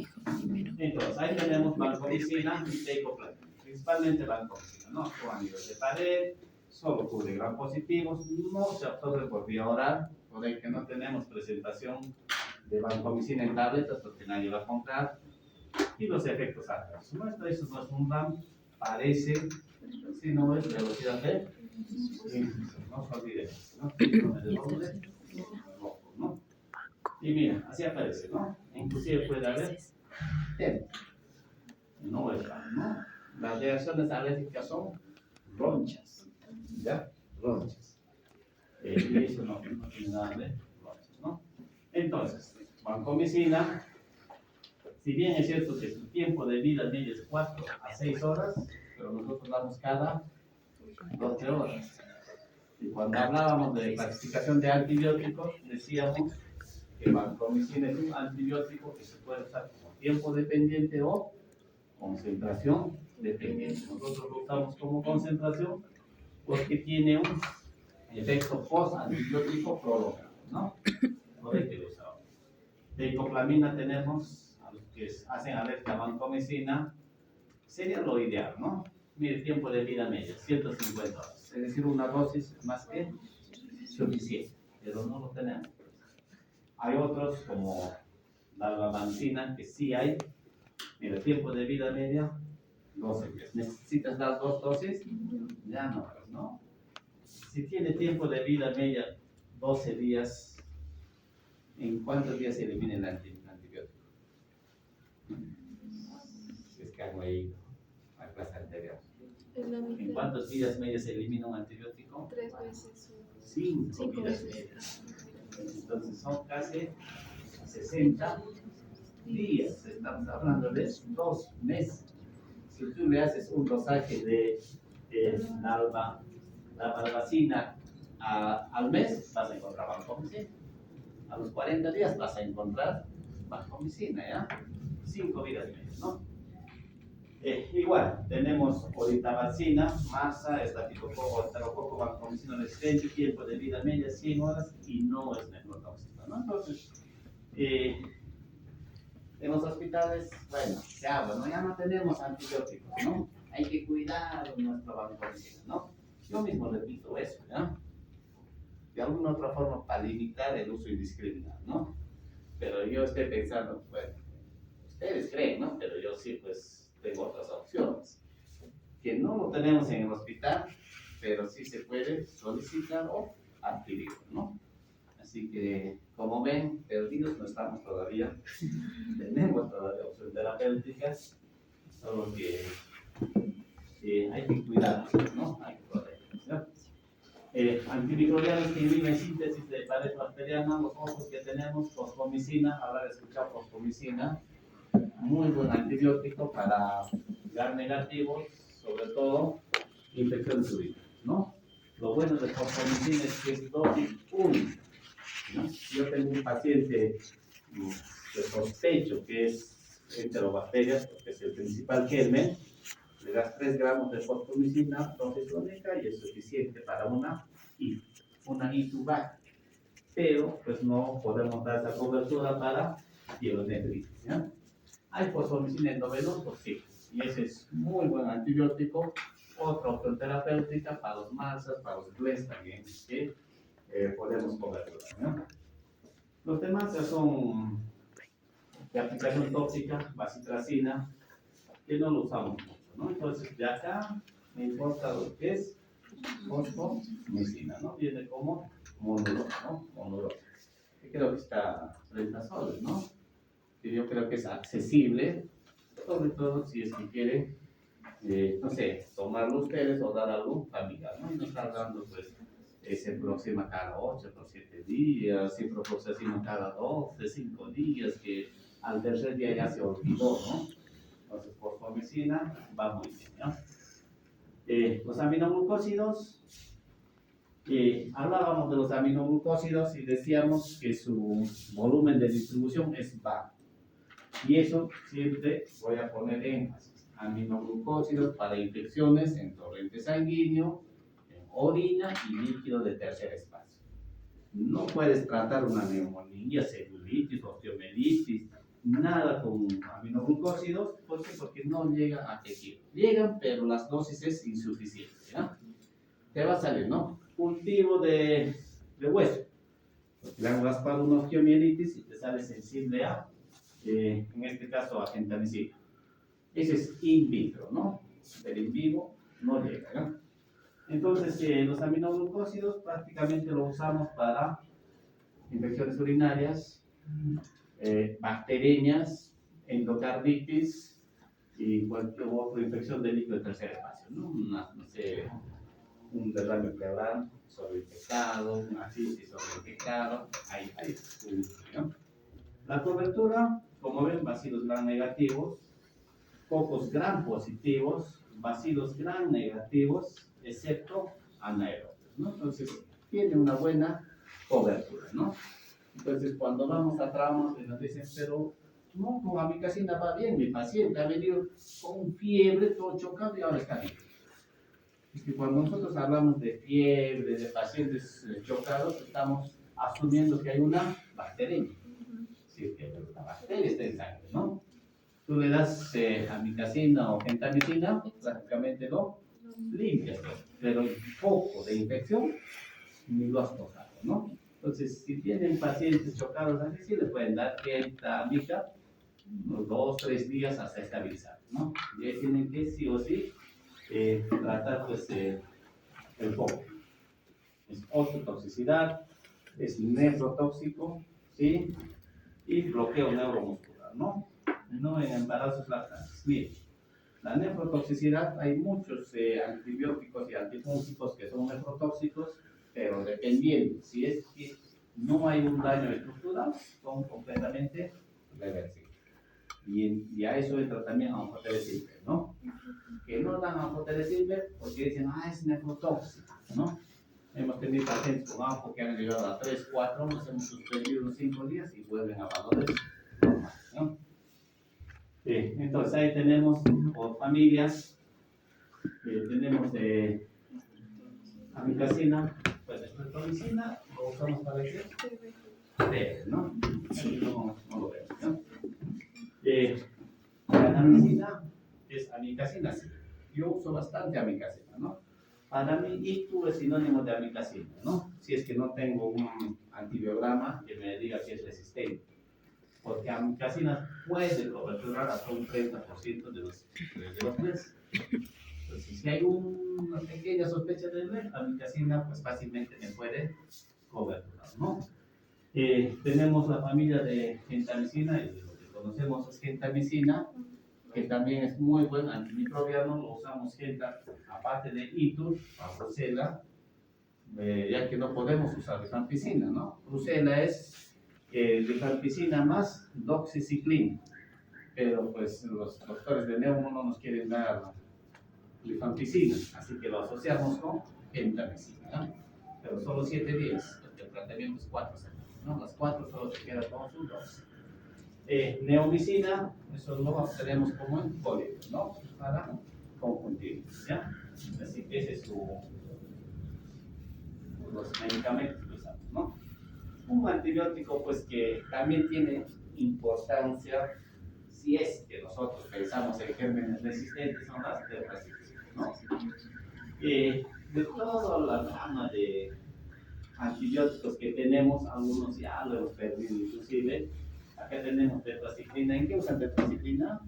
Speaker 1: Entonces, ahí tenemos vancomicina y teicoplatina, principalmente vancomicina, ¿no? Actúa a nivel de pared, solo cubre gram positivos, no se absorbe por vía oral, por el que no tenemos presentación de vancomicina en tabletas porque nadie va a comprar, y los efectos adversos. Eso no es un RAM, parece, sino es velocidad de infusión, no se olviden, ¿no? ¿No? Y mira, así aparece, ¿no? Inclusive inclusive puede haber TEP. No es grave, ¿no? Las reacciones alérgicas son ronchas, ¿ya? Ronchas. Y eso no tiene nada de ronchas, ¿no? Entonces, vancomicina, si bien es cierto que su tiempo de vida medio es 4 a 6 horas, pero nosotros damos cada 12 horas. Y cuando hablábamos de clasificación de antibióticos, decíamos que vancomicina es un antibiótico que se puede usar como tiempo dependiente o concentración dependiente. Nosotros lo usamos como concentración porque tiene un efecto post-antibiótico prolongado, ¿no? Por eso lo usamos. De icoplamina tenemos, a los que hacen alergia a vancomicina, sería lo ideal, ¿no? Mire, tiempo de vida media, 150 horas. Es decir, una dosis más que suficiente, pero no lo tenemos. Hay otros como la albamacina, que sí hay. Mira, tiempo de vida media, 12 días. ¿Necesitas las 2 dosis? Ya no, pues, ¿no? Si tiene tiempo de vida media 12 días, ¿en cuántos días se elimina el antibiótico? Es que hago ahí la clase anterior. ¿En cuántos días medios se elimina un antibiótico?
Speaker 2: 3 veces.
Speaker 1: 5 días medios. Entonces son casi 60 días. Estamos hablando de 2 meses. Si tú le haces un dosaje de la albamacina al mes, vas a encontrar vancomicina. A los 40 días vas a encontrar vancomicina, ¿ya? 5 días medios, ¿no? Igual, tenemos oritabacina, masa, estafilococo, vancomicina resistente, tiempo de vida media 100 horas y no es necrotóxica, ¿no? Entonces, en los hospitales, bueno, se habla, ¿no? Ya no tenemos antibióticos, ¿no? Hay que cuidar nuestra vancomicina, ¿no? Yo mismo repito eso, ¿ya? De alguna otra forma para limitar el uso indiscriminado, ¿no? Pero yo estoy pensando, bueno, ustedes creen, ¿no? Pero yo sí, pues, tengo otras opciones. Que no lo tenemos en el hospital, pero sí se puede solicitar o adquirir, ¿no? Así que, como ven, perdidos no estamos todavía. Tenemos todavía opciones terapéuticas, solo que hay que cuidarnos, ¿no? Hay que protegernos, ¿no? Antimicrobianos que inhiben síntesis de pared bacteriana, los otros que tenemos, fosfomicina, habrá escuchado fosfomicina, muy buen antibiótico para gram negativos, sobre todo infecciones urinarias, ¿no? Lo bueno de fosfomicina es que es dosis única, ¿no? Yo tengo un paciente que sospecho que es enterobacterias, porque es el principal germen. Le das 3 gramos de fosfomicina, dosis única, y es suficiente para una ITUVAC. Pero, pues no podemos dar esa cobertura para pielonefritis, ¿ya? ¿Hay fosfomicina endovenoso? Sí. Y ese es muy buen antibiótico. Otra opción terapéutica para los masas, para los GLES también, que podemos cobertura, ¿no? Los demás ya son de aplicación tóxica, bacitracina, que no lo usamos mucho, ¿no? Entonces, de acá me importa lo que es fosfomicina, ¿no? Viene como monurosa, ¿no? Monurosa. Que creo que está 30 soles, ¿no? Que yo creo que es accesible, sobre todo si es que quieren, no sé, tomarlo ustedes o dar algo familiar, ¿no? Y no estar dando, pues, ciprofloxacina cada 8 por 7 días, ciprofloxacina cada 12, 5 días, que al tercer día ya se olvidó, ¿no? Entonces, fosfomicina va muy bien, ¿no? Los aminoglucósidos, hablábamos de los aminoglucósidos y decíamos que su volumen de distribución es bajo. Y eso siempre voy a poner énfasis. Aminoglucósidos para infecciones en torrente sanguíneo, en orina y líquido de tercer espacio. No puedes tratar una neumonía, celulitis, osteomelitis, nada con aminoglucósidos. ¿Por qué? Porque no llegan a tejido. Llegan, pero las dosis es insuficiente, ¿ya? Te va a salir, ¿no? Cultivo de hueso. Porque le han raspado una osteomielitis y te sale sensible a, en este caso, a gentamicina. Ese es in vitro, ¿no? Pero in vivo no llega, ¿no? Entonces, los aminoglucósidos prácticamente lo usamos para infecciones urinarias, bacterianas, endocarditis y cualquier otra infección del líquido de tercer espacio, ¿no? No sé, un derrame pleural sobreinfectado, una cisis sobreinfectada, ahí, ¿no? La cobertura, como ven, bacilos gram negativos, pocos gram positivos, bacilos gram negativos, excepto anaerobios, ¿no? Entonces, tiene una buena cobertura, ¿no? Entonces, cuando vamos a traumas, nos dicen, pero no, con amikacina va bien, mi paciente ha venido con fiebre, todo chocado y ahora está bien. Es que cuando nosotros hablamos de fiebre, de pacientes chocados, estamos asumiendo que hay una bacteria. Sí, que la bacteria está en sangre, ¿no? Tú le das amikacina o gentamicina, prácticamente lo limpias, pero el foco de infección ni lo has tocado, ¿no? Entonces, si tienen pacientes chocados así, sí le pueden dar gentamica unos 2-3 días hasta estabilizar, ¿no? Y ahí tienen que sí o sí tratar pues el foco. Es ototoxicidad, es nefrotóxico, ¿sí? Y bloqueo neuromuscular, ¿no? No en embarazos lactantes. Miren, la nefrotoxicidad, hay muchos antibióticos y antifúngicos que son nefrotóxicos, pero dependiendo, si es que no hay un daño estructural, son completamente reversibles. Y a eso entra también anfotericina, ¿no? Que no dan anfotericina porque dicen, es nefrotóxica, ¿no? Hemos tenido pacientes con ANFO que han llegado a 3, 4, nos hemos suspendido unos 5 días y vuelven a valores normales, ¿no? Entonces ahí tenemos por familias, tenemos amikacina, pues estreptomicina, lo usamos para qué, ¿no? Aquí no lo vemos, ¿no? La amikacina es amikacina, sí. Yo uso bastante amikacina, ¿no? Para mí, ITU es sinónimo de amikacina, ¿no? Si es que no tengo un antibiograma que me diga que es resistente. Porque amikacina puede coberturar hasta un 30% de los meses. Entonces, si hay una pequeña sospecha de amikacina, pues fácilmente me puede coberturar, ¿no? Tenemos la familia de gentamicina, y lo que conocemos es gentamicina, que también es muy buen antimicrobiano, lo usamos aparte de ITU, a Brucela, ya que no podemos usar rifampicina, ¿no? Brucela es rifampicina más doxiciclina, pero pues los doctores de neumo no nos quieren dar rifampicina, así que lo asociamos con gentamicina, ¿no? Pero solo 7 días, porque el tratamiento es 4 semanas, ¿no? Las 4 solo se queda con su dosis. Neomicina, eso lo tenemos como en polio, ¿no? Para conjuntivitis, ¿ya? Así que ese es los medicamentos que usamos, ¿no? Un antibiótico, pues que también tiene importancia si es que nosotros pensamos en gérmenes resistentes, son las tetracyclinas, ¿no? De toda la gama de antibióticos que tenemos, algunos ya lo hemos perdido inclusive. Acá tenemos tetraciclina. ¿En qué usan tetraciclina?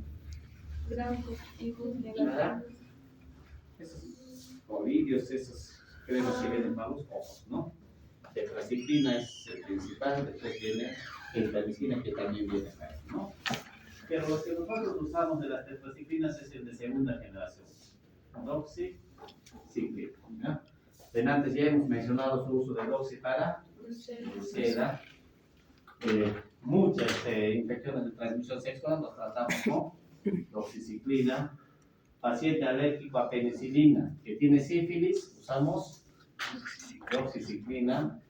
Speaker 2: Gram positivos, negativos.
Speaker 1: Esos colidios, esos cremas que vienen para los ojos, ¿no? Tetraciclina es el principal, después viene gentamicina que también viene acá, ¿no? Pero lo que nosotros usamos de las tetraciclinas es el de segunda generación, doxiciclina, ¿no? Antes ya hemos mencionado su uso de doxi para Brucela. Muchas infecciones de transmisión sexual las tratamos con doxiciclina. Paciente alérgico a penicilina que tiene sífilis, usamos doxiciclina.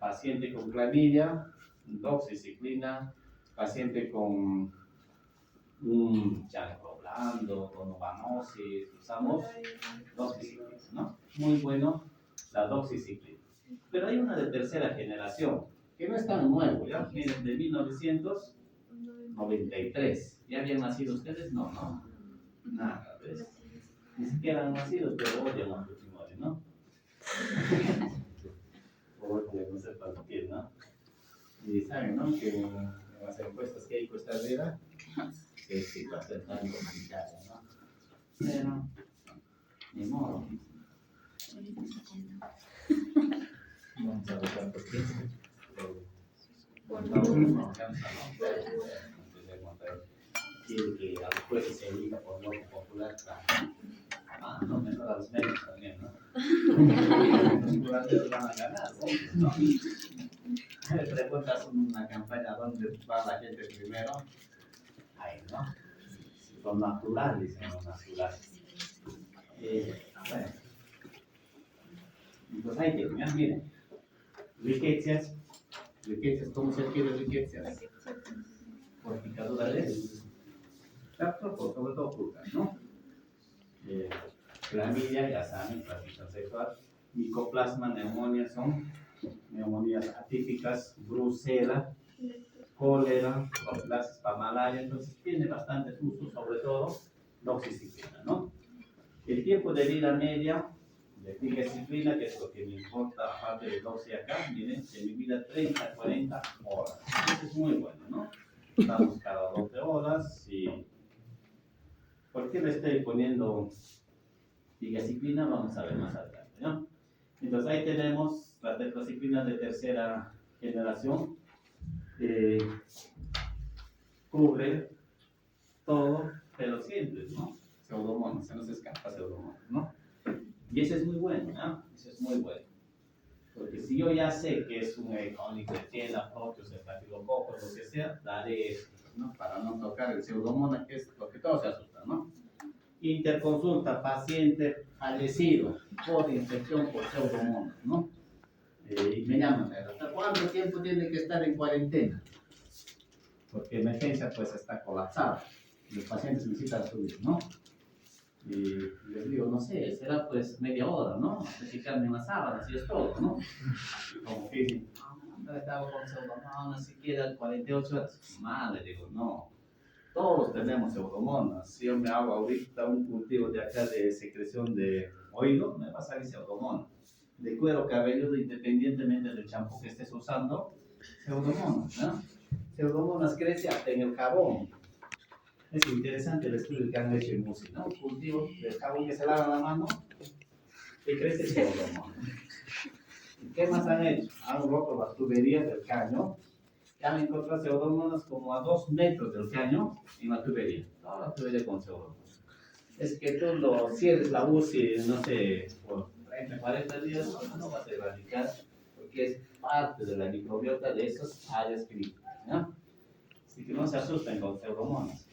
Speaker 1: Paciente con clamidia, doxiciclina. Paciente con un chancro blando, con ovanosis, usamos doxiciclina, ¿no? Muy bueno la doxiciclina. Pero hay una de tercera generación, que no es tan nuevo, ¿ya? Miren, de 1993. ¿Ya habían nacido ustedes? No, no. Nada, ¿ves? Ni siquiera han nacido, pero odian a Fujimori, ¿no? Oye, no sé para qué, ¿no? Y saben, ¿no? Que en las encuestas que hay cuesta arriba, que sí va a ser tan complicado, ¿no? Pero, ni modo. Vamos a ver por qué. No, cansa, ¿no? Quiere que a los jueces se elija por voto popular. No, mejor a los medios también, ¿no? Los curanderos van a ganar, ¿no? Me preguntas una campaña donde va la gente primero. Ahí, ¿no? Son naturales, son naturales. Bueno. Entonces hay que mirar, miren. Riquezas, ¿cómo se adquiere riquezas? Por picadura de cápsulas, sobre todo frutas, ¿no? Clamidia, ya saben, transmisión sexual. Micoplasma, neumonía son neumonías atípicas, brucela, cólera, profilaxis para malaria. Entonces tiene bastantes usos, sobre todo doxiciclina, ¿no? El tiempo de vida media de tigecyclina, que es lo que me importa aparte de doxi acá, miren, de mi vida 30, 40 horas. Eso es muy bueno, ¿no? Estamos cada 12 horas y... ¿Por qué le estoy poniendo tigecyclina? Vamos a ver más adelante, ¿no? Entonces ahí tenemos la tetraciclina de tercera generación. Cubre todo, pero siempre, ¿no? Pseudomonas, se nos escapa pseudomonas, ¿no? Y ese es muy bueno, ¿no? Ese es muy bueno. Porque si yo ya sé que es un Ehrlichia, propios, estafilococos, lo que sea, daré eso, ¿no? Para no tocar el pseudomonas, que es lo que todos se asustan, ¿no? Interconsulta, paciente fallecido por infección por pseudomonas, ¿no? Y me llaman, ¿hasta cuánto tiempo tiene que estar en cuarentena? Porque emergencia pues está colapsada. Los pacientes necesitan subir, ¿no? Y les digo, no sé, será pues media hora, ¿no? Fijarme en las sábanas y es todo, ¿no? Y como que dicen, no, estaba con pseudomonas, siquiera 48 horas. Madre, digo, no. Todos tenemos pseudomonas. Si yo me hago ahorita un cultivo de acá de secreción de oído, me va a salir pseudomonas. De cuero cabelludo, independientemente del champú que estés usando, pseudomonas, ¿no? Pseudomonas crece hasta en el jabón. Es interesante el estudio que han hecho en MUSI, ¿no? Cultivo del jabón que se lava la mano y crece pseudomonas. ¿Qué más han hecho? Han roto las tuberías del caño. Han encontrado pseudomonas como a 2 metros del caño en la tubería. Toda la tubería con pseudomonas. Es que tú lo cierres la UCI, no sé, por 30, 40 días, no vas a erradicar, porque es parte de la microbiota de esas áreas críticas, ¿no? Así que no se asusten con pseudomonas.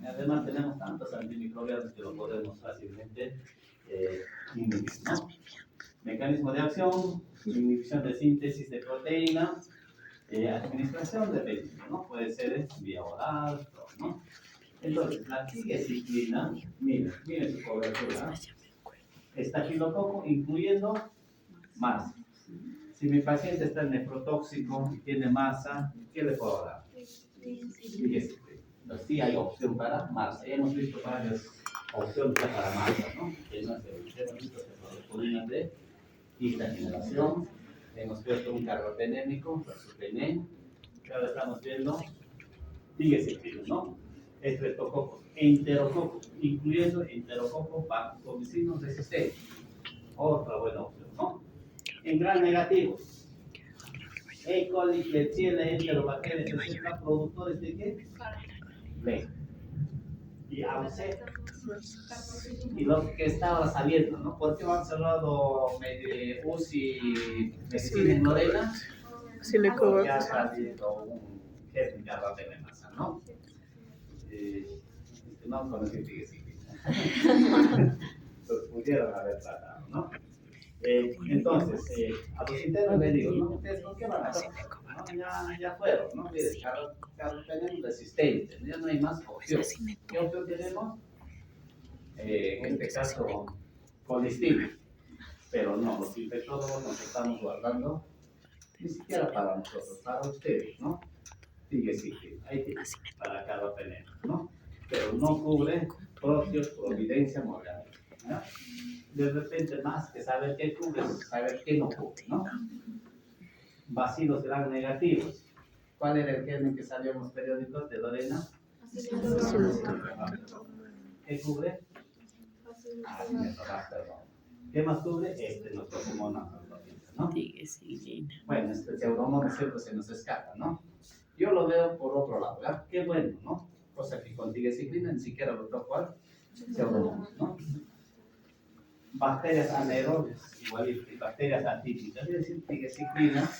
Speaker 1: Y además tenemos tantos antimicrobianos que lo podemos fácilmente inhibir, ¿no? Mecanismo de acción, inhibición de síntesis de proteína, administración de peptido, ¿no? Puede ser vía oral, ¿no? Entonces, la tigecyclina, miren su cobertura, estafilococo incluyendo masa. Si mi paciente está nefrotóxico y tiene masa, ¿qué le puedo dar? Tigecyclina. Entonces, sí hay opción para masa. Hemos visto varias opciones para masa, ¿no? Hemos visto cefalosporina de quinta generación. Hemos visto un carbapenémico, Rasupenem. Ahora estamos viendo tigecyclina, ¿no? Estreptococos, enterococos, incluyendo enterococos vancomicinos resistentes. Otra buena opción, ¿no? En gran negativo, E. coli, Klebsiella, enterobacterias, etc., productores de qué? Leche. Y AUC. Y lo que estaba saliendo, ¿no? ¿Por qué han cerrado UCI medicina en Lorena? Porque ha salido un jefe de carbapenemasa, ¿no? No conocí tigecyclina. Los pudieron haber tratado, ¿no? Entonces, a los internos les digo, ¿no? ¿Ustedes con qué van a hacer? ¿No? Ya fueron, ¿no? Miren, carbapenem resistente, ya no hay más opción. ¿Qué opción tenemos? En este caso, colistina. Pero no, los infectólogos nos estamos guardando ni siquiera para nosotros, para ustedes, ¿no? Tigecyclina, ahí tiene, para carbapenem, ¿no? Pero no cubre propios, providencia, moral, ¿no? De repente más que saber qué cubre, saber qué no cubre, ¿no? Bacilos gran negativos. ¿Cuál era el germen que salió en los periódicos de Lorena? ¿Qué cubre? ¿Qué más cubre? Nuestro pulmón. ¿no?
Speaker 3: Tigecyclina.
Speaker 1: Bueno, este pseudomonas siempre se nos escapa, ¿no? Yo lo veo por otro lado, ¿verdad? Qué bueno, ¿no? Cosa que con tigecyclina ni siquiera lo toco al pseudomonas, ¿no? Bacterias anaerobias, igual y bacterias atípicas, es decir, tigecyclina.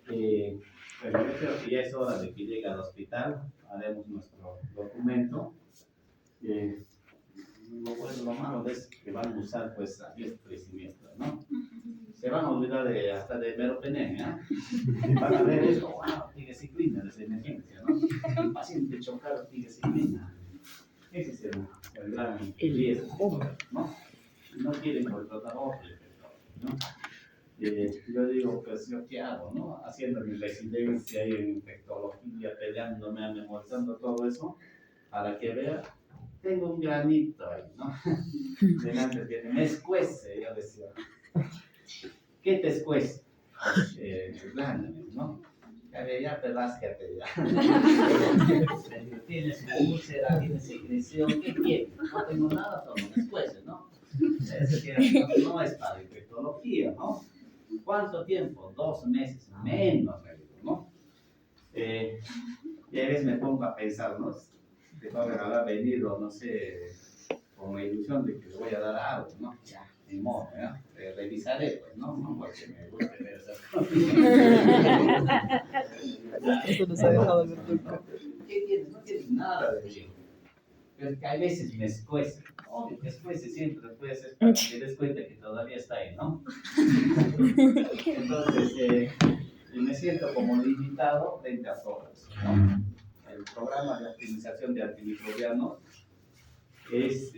Speaker 1: Bueno, yo creo que ya es hora de que llegue al hospital, haremos nuestro documento. Lo malo es que van a usar pues a diestra y siniestra, ¿no? Se van a olvidar hasta de meropenemia, van a ver eso, wow, tigecyclina desde emergencia, ¿no? El paciente chocado tigecyclina. Ese es el gran riesgo, ¿no? No quieren contratar otro infector, ¿no? Yo digo, pues yo qué hago, ¿no? Haciendo mi residencia ahí en infectología, peleándome, memorizando todo eso, para que vea, tengo un granito ahí, ¿no? Delante tiene, me escuece, yo decía. ¿Qué te escuece? Glándame, ¿no? Ya te ráscate ya. Tienes úlcera, tienes secreción, ¿qué quieres? No tengo nada, pero me escuece, ¿no? No es para infectología, ¿no? ¿Cuánto tiempo? 2 meses, menos, ¿no? Y a veces me pongo a pensar, ¿no? De joven habrá venido, no sé, con la ilusión de que le voy a dar algo, ¿no? Ya, ni modo, ¿no? Revisaré, pues, ¿no? No porque me guste ver esas cosas.
Speaker 3: Eso nos ha dejado ver nunca.
Speaker 1: ¿Qué tienes? No tienes nada de bien. Pero que a veces me escuece. Obvio que escuece siempre, puede ser para que te des cuenta que todavía está ahí, ¿no? Entonces, me siento como limitado frente a todos, ¿no? El programa de optimización de antimicrobianos es,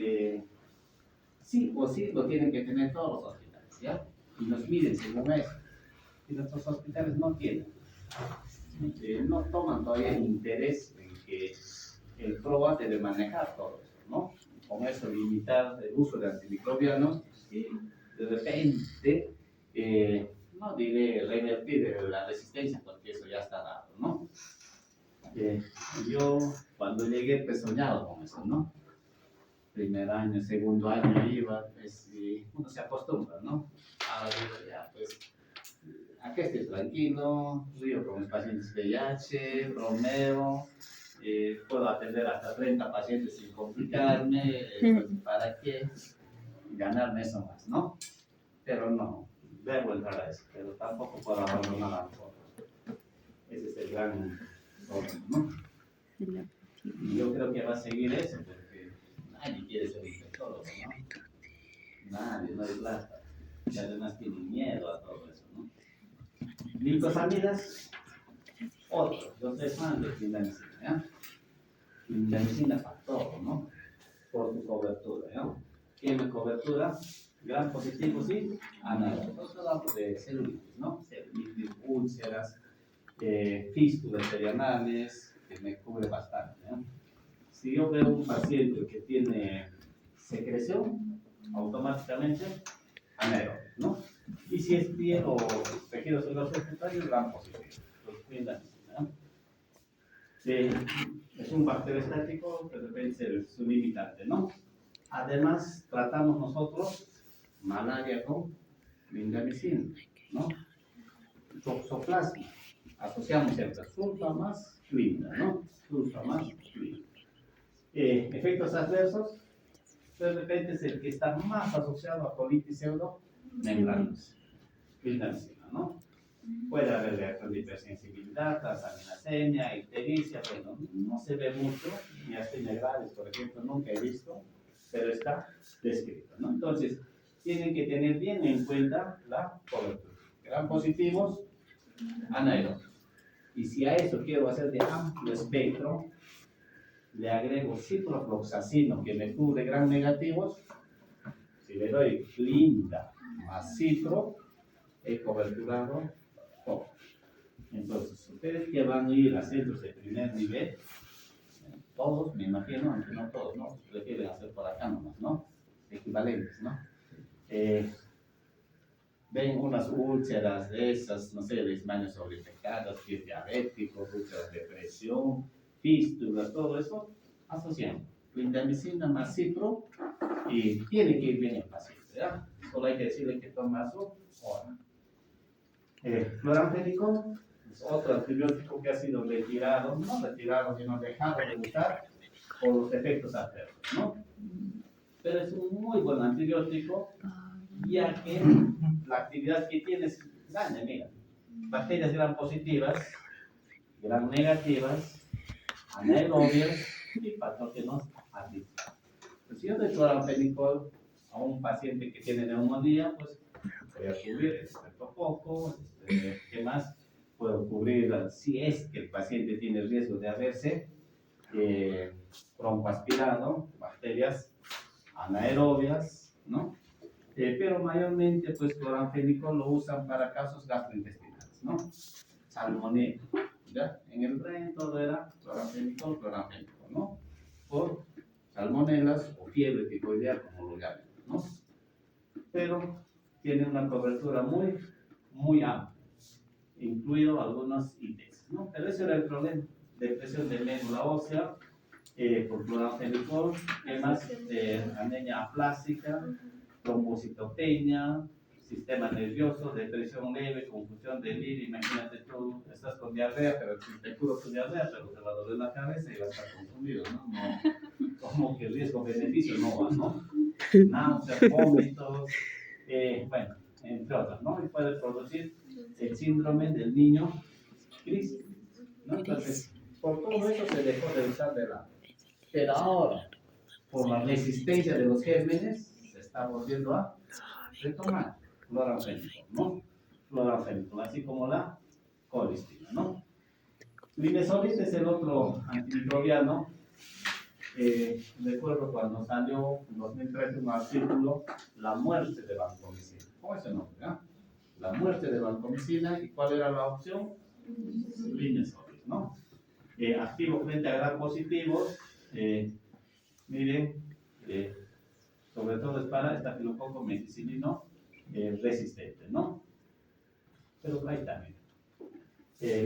Speaker 1: sí o sí, lo tienen que tener todos los hospitales, ¿ya? Y nos miden según eso. Y nuestros hospitales no tienen. No toman todavía el interés en que el PROA debe manejar todo eso, ¿no? Con eso limitar el uso de antimicrobianos y de repente, no diré revertir la resistencia porque eso ya está dado, ¿no? Yo cuando llegué pues soñaba con eso, ¿no? Primer año, segundo año iba, pues uno se acostumbra, ¿no? Ahora digo ya, pues aquí estoy tranquilo, río con mis pacientes VIH, bromeo, puedo atender hasta 30 pacientes sin complicarme, entonces, ¿para qué ganarme eso más, no? Pero no, debo entrar a eso, pero tampoco puedo abandonar a nosotros. Ese es el gran problema, ¿no? Y yo creo que va a seguir eso, porque nadie quiere ser infectólogo, ¿no? Nadie, no hay plata. Y además tienen miedo a todo eso, ¿no? Glicosamidas, otro. Yo soy fan de clindamicina, ¿ya? Clindamicina para todo, ¿no? Por su cobertura, ¿no? Tiene cobertura, gran positivo, sí, análogo. Nosotros hablamos de celulitis, ¿no? Celulitis, úlceras, fístulas perianales, que me cubre bastante, ¿no? Si yo veo un paciente que tiene secreción, automáticamente anaerobio, ¿no? Y si es piel o tejidos celosos secundarios, gran positivo. ¿No? Es un bacteriostático, pero debe ser su limitante, ¿no? Además, tratamos nosotros malaria con clindamicina, ¿no? Toxoplasma. Asociamos siempre sulfa más clinda, ¿no? Sulfa más clinda. Efectos adversos, de repente es el que está más asociado a colitis pseudomembranas, clindamicina, ¿no? Puede haber reacción de hipersensibilidad, transaminasemia, ictericia, bueno, no se ve mucho, ni astenia gravis, por ejemplo, nunca he visto, pero está descrito, ¿no? Entonces, tienen que tener bien en cuenta la cobertura. Gran positivos, anaerobios. Y si a eso quiero hacer de amplio espectro, le agrego ciprofloxacino que me cubre gran negativos. Si le doy clinda más cipro, he coberturado todo. Entonces, ustedes que van a ir a centros de primer nivel, todos, me imagino, aunque no todos, ¿no? Prefieren hacer por acá nomás, ¿no? Equivalentes, ¿no? Ven unas úlceras de esas, no sé, leishmanios sobreinfectadas, pies diabéticos, úlceras de presión, fístulas, todo eso, asociando clindamicina más cipro y tiene que ir bien el paciente, ¿ya? Solo hay que decirle que toma su hora. Cloranfénico es otro antibiótico que ha sido retirado, no retirado, sino dejado de usar por los efectos adversos, ¿no? Pero es un muy buen antibiótico, ya que la actividad que tiene es grande, mira. Bacterias gram positivas, gram negativas, anaerobias y patógenos activos. Pues si yo doy cloranfenicol a un paciente que tiene neumonía, pues voy a cubrir el estreptococo, ¿qué más? Puedo cubrir, si es que el paciente tiene riesgo de haberse broncoaspirado, bacterias anaerobias, ¿no? Pero mayormente, pues, cloranfénico lo usan para casos gastrointestinales, ¿no? Salmonella, ¿ya? En el REN todo era cloranfénico, ¿no? Por salmonelas o fiebre tifoidea, como lo llaman, ¿no? Pero tiene una cobertura muy, muy amplia, incluido algunos ITES, ¿no? Pero ese era el problema, depresión de médula ósea, por cloranfenicol, ¿qué más? Anemia aplástica, trombocitopenia, sistema nervioso, depresión leve, confusión, delirio. Imagínate tú, estás con diarrea, pero te curo tu diarrea, pero te va a doler la cabeza y vas a estar confundido, ¿no? No, como que riesgo-beneficio no va, ¿no? Náuseas, vómitos, bueno, entre otras, ¿no? Y puede producir el síndrome del niño gris, ¿no? Entonces, por todo eso se dejó de usar de la. Pero ahora, por la resistencia de los gérmenes, se está volviendo a retomar cloranfénico, ¿no? Cloranfénico, así como la colistina, ¿no? Linezolid es el otro antimicrobiano. Recuerdo cuando salió en 2013 un artículo, La muerte de vancomicina. ¿Cómo es el nombre? La muerte de vancomicina. ¿Y cuál era la opción? Linezolid, ¿no? Activo frente a gram positivos. Miren, sobre todo es para estafilococo meticilino resistente, ¿no? Pero ahí también.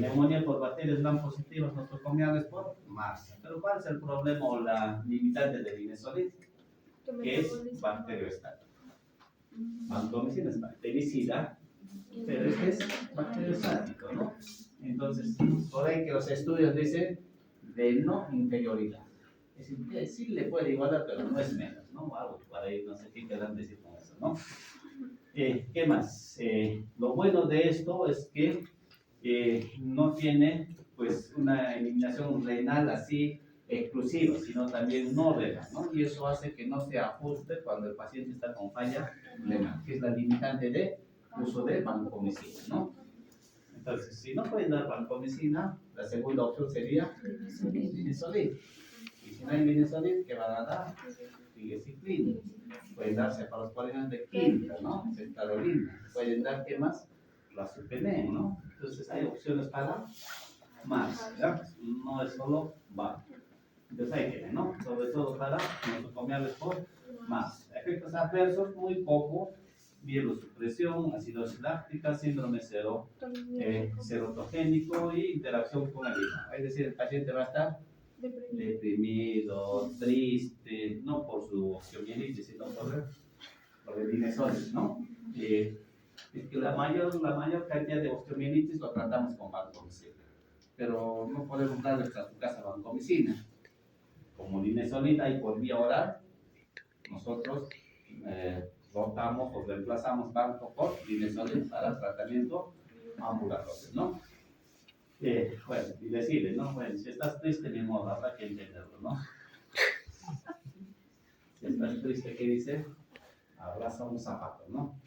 Speaker 1: Neumonía por bacterias gram positivas nosocomiales por MRSA. Pero ¿cuál es el problema o la limitante del linezolid? Que es bacteriostático. Vancomicina es bactericida, pero este es bacteriostático, ¿no? Entonces, por ahí que los estudios dicen de no inferioridad. Es decir, sí le puede igualar, pero no es menos, ¿no? Algo por ahí, no sé qué querrán decir con eso, ¿no? ¿Qué más? Lo bueno de esto es que no tiene, pues, una eliminación renal así exclusiva, sino también no renal, ¿no? Y eso hace que no se ajuste cuando el paciente está con falla renal, que es la limitante de uso de vancomicina, ¿no? Entonces, si no pueden dar vancomicina, la segunda opción sería linezolid. Y si no hay linezolid, ¿qué van a dar? Tigecyclina. Pueden dar cefalosporinas de quinta, ¿no? Ceftadolina. Pueden dar, ¿qué más? Clozapine, ¿no? Entonces, hay opciones para más, ¿ya? No es solo va. Entonces, ahí tienen, ¿no? Sobre todo para nosocomiales por más. Efectos adversos, muy poco. Mielosupresión, acidosis láctica, síndrome serotogénico y interacción con el hígado. Es decir, el paciente va a estar deprimido, triste, no por su osteomielitis, sino por el linezolid, ¿no? Es que la mayor cantidad de osteomielitis lo tratamos con vancomicina, pero no podemos darle a su casa vancomicina. Como linezolid hay por vía oral, nosotros rotamos o reemplazamos banco por linezolid para tratamiento ambulatorio, ¿no? Bueno, y decirle, ¿no? Bueno, si estás triste, mi amor, habrá que entenderlo, ¿no? Si estás triste, ¿qué dice? Abraza un zapato, ¿no?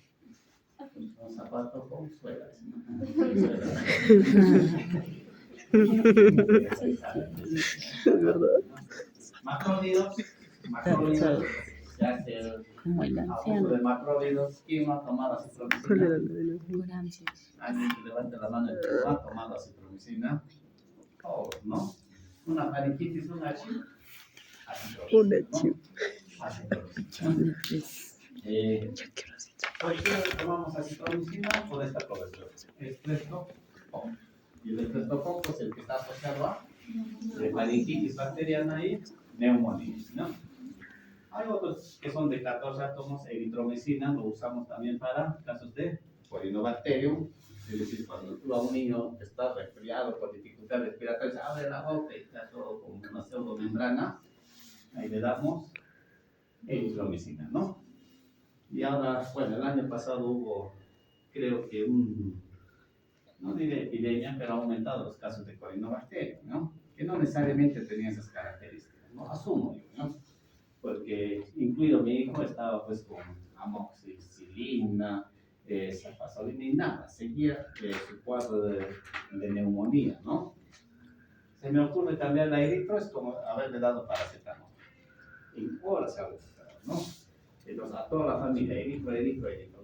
Speaker 1: Un zapato con suelas, ¿no?
Speaker 3: Es verdad.
Speaker 1: Macrólidos, ya se
Speaker 3: Como el
Speaker 1: abuso
Speaker 3: anciano.
Speaker 1: de macrólidos. ¿Quién no ha tomado
Speaker 3: ¿Cuál era
Speaker 1: acitromicina?
Speaker 3: el de
Speaker 1: Alguien que levante la mano y que no ha tomado acitromicina. Todos, ¿no? Una faringitis, una chi.
Speaker 3: Una chi.
Speaker 1: Acitromicina. ¿Por qué tomamos acitromicina? Por esta cobertura. Estreptococo. Y el estreptococo es el que está asociado a faringitis bacteriana y neumonía, ¿no? Hay otros que son de 14 átomos, eritromicina, lo usamos también para casos de Corynebacterium, Es decir, cuando tú a un niño está resfriado con dificultad respiratoria, abre la boca y está todo como una pseudomembrana, ahí le damos eritromicina, ¿no? Y ahora, bueno, el año pasado hubo, creo que no diré epidemia, pero ha aumentado los casos de corinobacteria, ¿no? Que no necesariamente tenía esas características, ¿no? Asumo yo, ¿no? Porque incluido mi hijo estaba pues con amoxicilina, cefazolina y nada, seguía su cuadro de neumonía, ¿no? Se me ocurre cambiar la eritro, es como haberle dado paracetamol. En horas se ha buscado, ¿no? Entonces a toda la familia, eritro,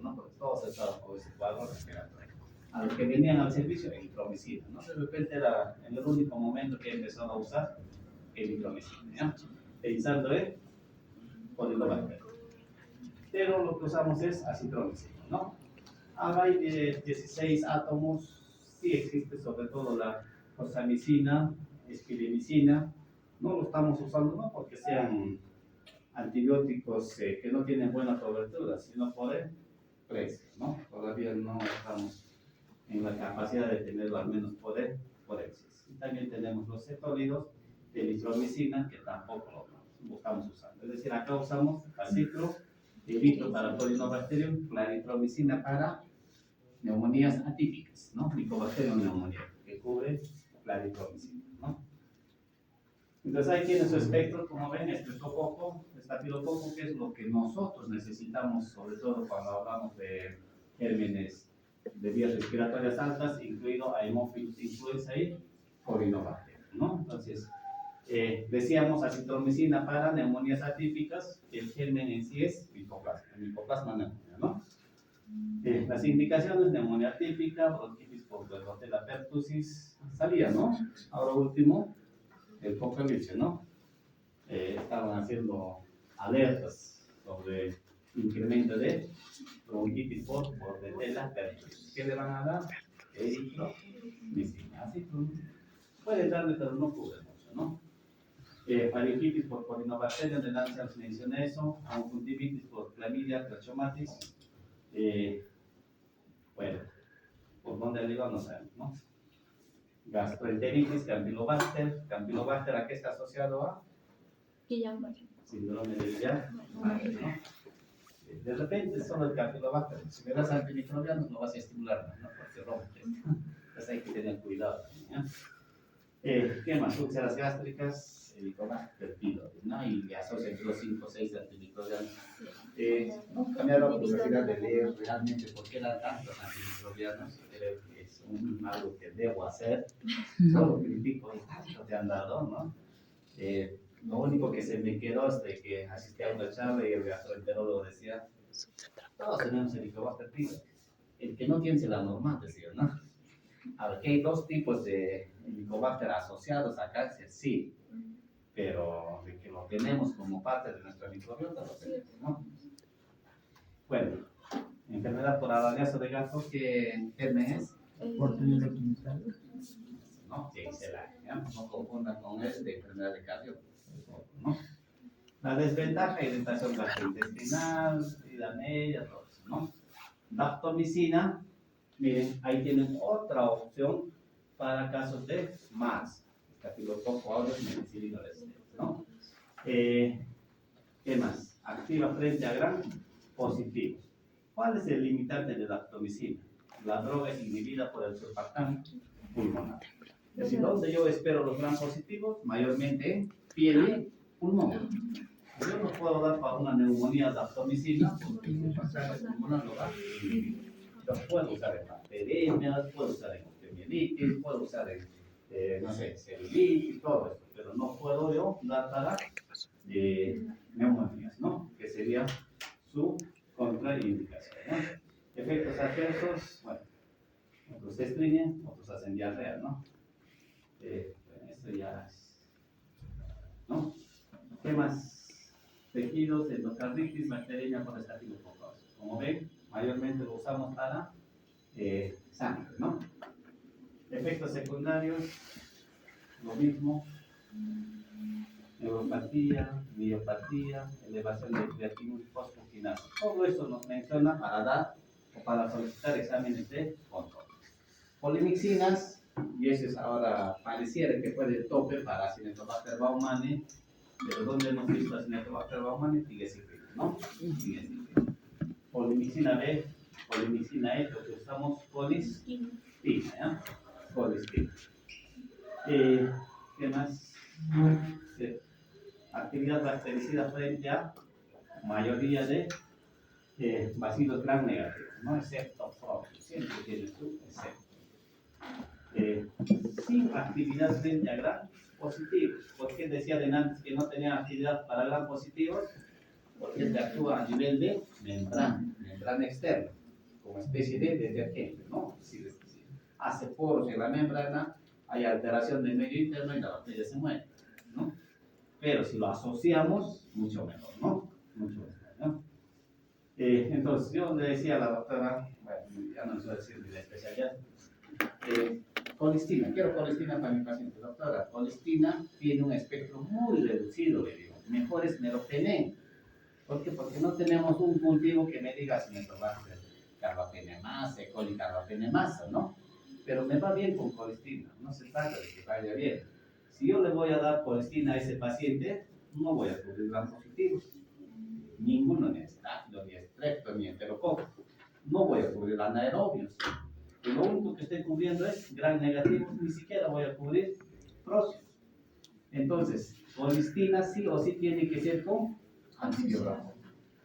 Speaker 1: ¿no? Porque todos estaban con ese cuadro respiratorio. A los que venían al servicio, eritromicina, ¿no? De repente era en el único momento que empezaron a usar eritromicina, ¿ya? Pensando en corinobacteria. Pero lo que usamos es acitromicina, ¿no? Ahora hay 16 átomos, sí existe sobre todo la oxamicina, espirimicina, no lo estamos usando no porque sean antibióticos que no tienen buena cobertura, sino por el precio, ¿no? Todavía no estamos en la capacidad de tenerlo al menos por el exceso. Y también tenemos los cetólidos de eritromicina que tampoco lo estamos usando. Es decir, acá usamos aciclo, eritro para corinobacterium, la eritromicina para neumonías atípicas, ¿no? Mycobacterium neumonía, que cubre la eritromicina, ¿no? Entonces ahí tiene su espectro, como ven, estafilococo, que es lo que nosotros necesitamos, sobre todo cuando hablamos de gérmenes de vías respiratorias altas, incluido Haemophilus influenza y Corynebacterium, ¿no? Entonces, decíamos acitromicina para neumonías atípicas, el germen en sí es micoplasma neumonía, ¿no? Las indicaciones, neumonía atípica, bronquitis por Bordetella pertussis, salía, ¿no? Ahora último, el Apocalipsis, ¿no? Estaban haciendo alertas sobre incremento de bronquitis por Bordetella pertussis. ¿Qué le van a dar? Eritromicina. Así que puede darle, pero no cubre mucho, ¿no? Faringitis por Corynebacterium, de Lancers mencioné eso, conjuntivitis por Clamidia trachomatis, bueno, por dónde le iba no sabemos, ¿no? Gastroenteritis, Campylobacter, ¿a qué está asociado a?
Speaker 2: Guillain-Barré.
Speaker 1: Síndrome de Guillain-Barré, ¿no? De repente solo el Campylobacter, si le das antimicrobianos no vas a estimular, ¿no? Porque rompe. Entonces hay que tener cuidado también, ¿no? ¿Qué más? Úlceras gástricas, Helicobacter pylori, ¿no? Y le asocian los 5 o 6 antimicrobianos. No cambiar la curiosidad de leer realmente por qué eran tantos antimicrobianos. Creo que es algo que debo hacer. Solo critico y tanto te han dado, ¿no? Lo único que se me quedó es de que asistí a una charla y el gastroenterólogo decía: todos tenemos Helicobacter pylori. El que no tiene es la normal, decía, ¿no? A ver, que hay dos tipos de Helicobacter asociados a cáncer, sí, pero de que lo tenemos como parte de nuestra microbiota, lo tenemos, ¿no? Bueno, enfermedad por arañazo de gato, ¿qué germen es?
Speaker 3: Oportunidad química.
Speaker 1: ¿No? No confundan con el de enfermedad de cardio, ¿no? La desventaja, irritación gastrointestinal, vida media, todo eso, ¿no? Daptomicina, miren, ahí tienen otra opción para casos de MARS, Staphylococcus aureus menicillin resistente, ¿no? ¿Qué más? Activa frente a gram positivo. ¿Cuál es el limitante de daptomicina? La droga es inhibida por el surfactante pulmonar. Es decir, donde yo espero los gram positivos, mayormente en piel y pulmón. Yo no puedo dar para una neumonía daptomicina porque el surfactante pulmonar lo va a inhibir. Entonces puedo usar en bacteriemias, puedo usar en osteomielitis, puedo usar en, no sé, celulitis, todo esto, pero no puedo yo dar para neumonías, ¿no? Que sería su contraindicación, ¿no? Efectos adversos, bueno, otros se estreñen, otros hacen diarrea, ¿no? Bueno, esto ya es, ¿no? ¿Qué más? Tejidos, endocarditis, bacteriemia por estafilococcus. Como ven, mayormente lo usamos para sangre, ¿no? Efectos secundarios, lo mismo, neuropatía, miopatía, elevación de creatinina y fosfoquinasa. Todo eso nos menciona para dar o para solicitar exámenes de control. polimixinas, y eso es ahora pareciera que fue el tope para Acinetobacter baumannii, pero donde hemos visto Acinetobacter baumannii, tigecycline, ¿no? Tigecycline. Polimixina B, polimixina E, lo que usamos colistina, ¿ya? Colistina. ¿Qué más? Actividad bactericida frente a mayoría de bacilos gram negativos, ¿no? Excepto propio, siempre tiene su excepto. Sin actividad frente a gram positivos. ¿Por qué decía de antes que no tenía actividad para gram positivos? Porque este actúa a nivel de membrana externa, como especie de detergente, ¿no? Es decir, hace poros en la membrana, hay alteración del medio interno y la bacteria se muere, ¿no? Pero si lo asociamos, mucho mejor, ¿no? Mucho mejor, ¿no? Entonces, yo le decía a la doctora, bueno, ya no sé decir de la especialidad, colistina, quiero colistina para mi paciente. Doctora, colistina tiene un espectro muy reducido, le digo. Mejor es meropenem. ¿Por qué? Porque no tenemos un cultivo que me diga si me tomaste carbapenemasa, E. coli carbapenemasa, ¿no? Pero me va bien con colistina, no se trata de que vaya bien. Si yo le voy a dar colistina a ese paciente, no voy a cubrir gram positivos. Ninguno, ni estáfilo, ni estrepto, ni enterococo. No voy a cubrir anaerobios. Y lo único que estoy cubriendo es gram negativos, ni siquiera voy a cubrir procios. Entonces, colistina sí o sí tiene que ser con antibiótico.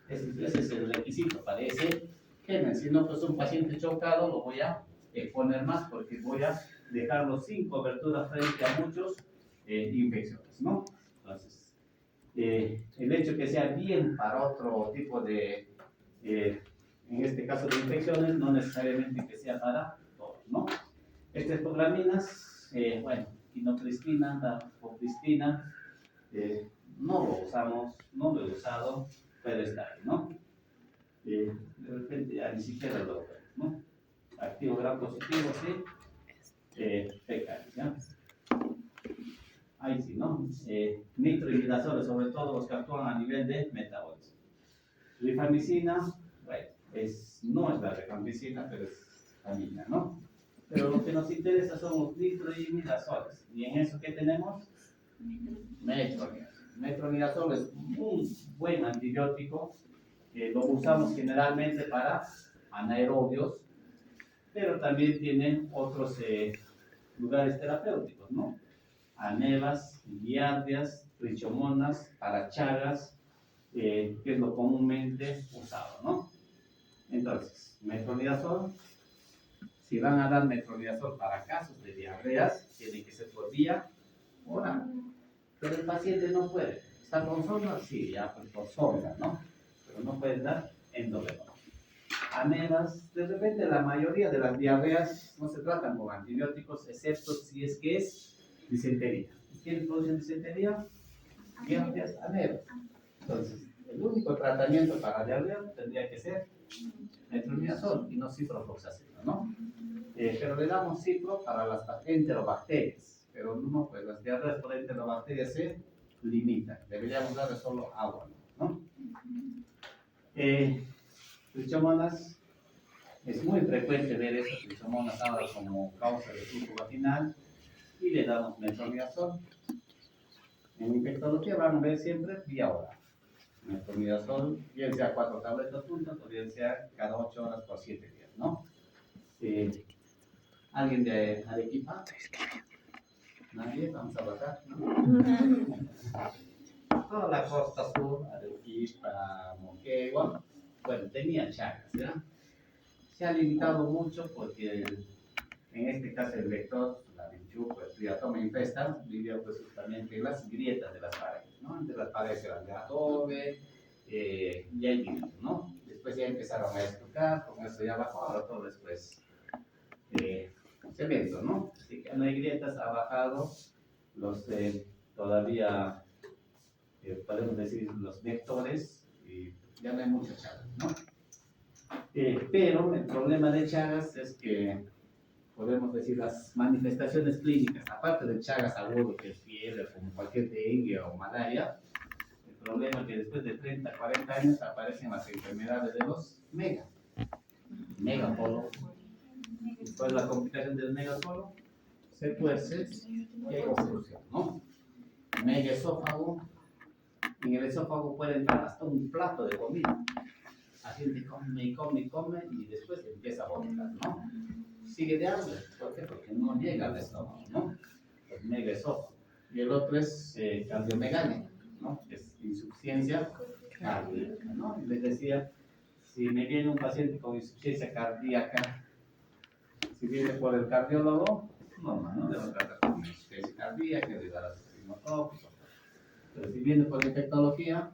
Speaker 1: Ese es el requisito para ese gen. Si no, pues un paciente chocado lo voy a exponer más porque voy a dejarlo sin cobertura frente a muchos infecciones, ¿no? Entonces, el hecho que sea bien para otro tipo de, en este caso de infecciones, no necesariamente que sea para todos, ¿no? Estreptograminas, bueno, quinocristina, dapocristina, no lo usamos, no lo he usado, pero está ahí, ¿no? De repente ya ni siquiera lo veo, ¿no? Activo gram positivo, sí, fecales, ¿ya? Ahí sí, ¿no? Nitroimidazoles, sobre todo los que actúan a nivel de metabolismo. Rifamicina, bueno, no es la rifamicina, pero es amina, ¿no? Pero lo que nos interesa son los nitroimidazoles. ¿Y en eso qué tenemos? Metronidazol. Metronidazol es un buen antibiótico. Lo usamos generalmente para anaerobios, pero también tienen otros lugares terapéuticos, ¿no? Amebas, giardias, trichomonas, para chagas, que es lo comúnmente usado, ¿no? Entonces, metronidazol, si van a dar metronidazol para casos de diarreas, tiene que ser por vía oral. Pero el paciente no puede. ¿Está con sonda? Sí, ya pues por sonda, ¿no? Pero no puede dar endovenoso. Amebas, de repente la mayoría de las diarreas no se tratan con antibióticos, excepto si es que es disentería. ¿Quién produce disentería? Giardias, amebas. Entonces, el único tratamiento para diarrea tendría que ser metronidazol y no ciprofloxacino, ¿no? Pero le damos cipro para las enterobacterias, pero no, pues las diarreas por enterobacterias se limitan. Deberíamos darle solo agua, ¿no? Trichomonas, es muy frecuente ver esas trichomonas ahora como causa de flujo vaginal y le damos metronidazol. En infectología van a ver siempre vía oral. Metronidazol, bien sea 4 tabletas juntas o bien sea cada 8 horas por 7 días, ¿no? ¿Alguien de Arequipa? ¿Nadie? Vamos a bajar, ¿no? Toda la costa sur, Arequipa, Moquegua, bueno, tenía chagas, ¿ya? Se ha limitado mucho porque en este caso el vector, la vinchuco, el triatoma infesta, vivió pues justamente en las grietas de las paredes, ¿no? Antes las paredes eran de adobe, y hay vidrio, ¿no? Después ya empezaron a estucar, con eso ya bajó, ahora todo después cemento, ¿no? Así que no hay grietas, ha bajado los todavía, podemos decir, los vectores, y ya no hay muchas chagas, ¿no? Pero el problema de chagas es que podemos decir las manifestaciones clínicas, aparte de chagas agudo, que es fiebre, como cualquier dengue o malaria, el problema es que después de 30, 40 años aparecen las enfermedades de los megapolos, Después de la complicación del megasolo, se tuerce y hay obstrucción, ¿no? Megaesófago, en el esófago puede entrar hasta un plato de comida. La gente come y come y come y después empieza a vomitar, ¿no? Sigue de hambre, ¿por qué? Porque no llega al estómago, ¿no? El megaesófago. Y el otro es cardiomegalia, ¿no? Es insuficiencia cardíaca, ¿no? Y les decía, si me viene un paciente con insuficiencia cardíaca, si viene por el cardiólogo, normal, ¿no? Le va a tratar con insuficiencia cardíaca, le da la ritmotrópico. Pero si viene por infectología,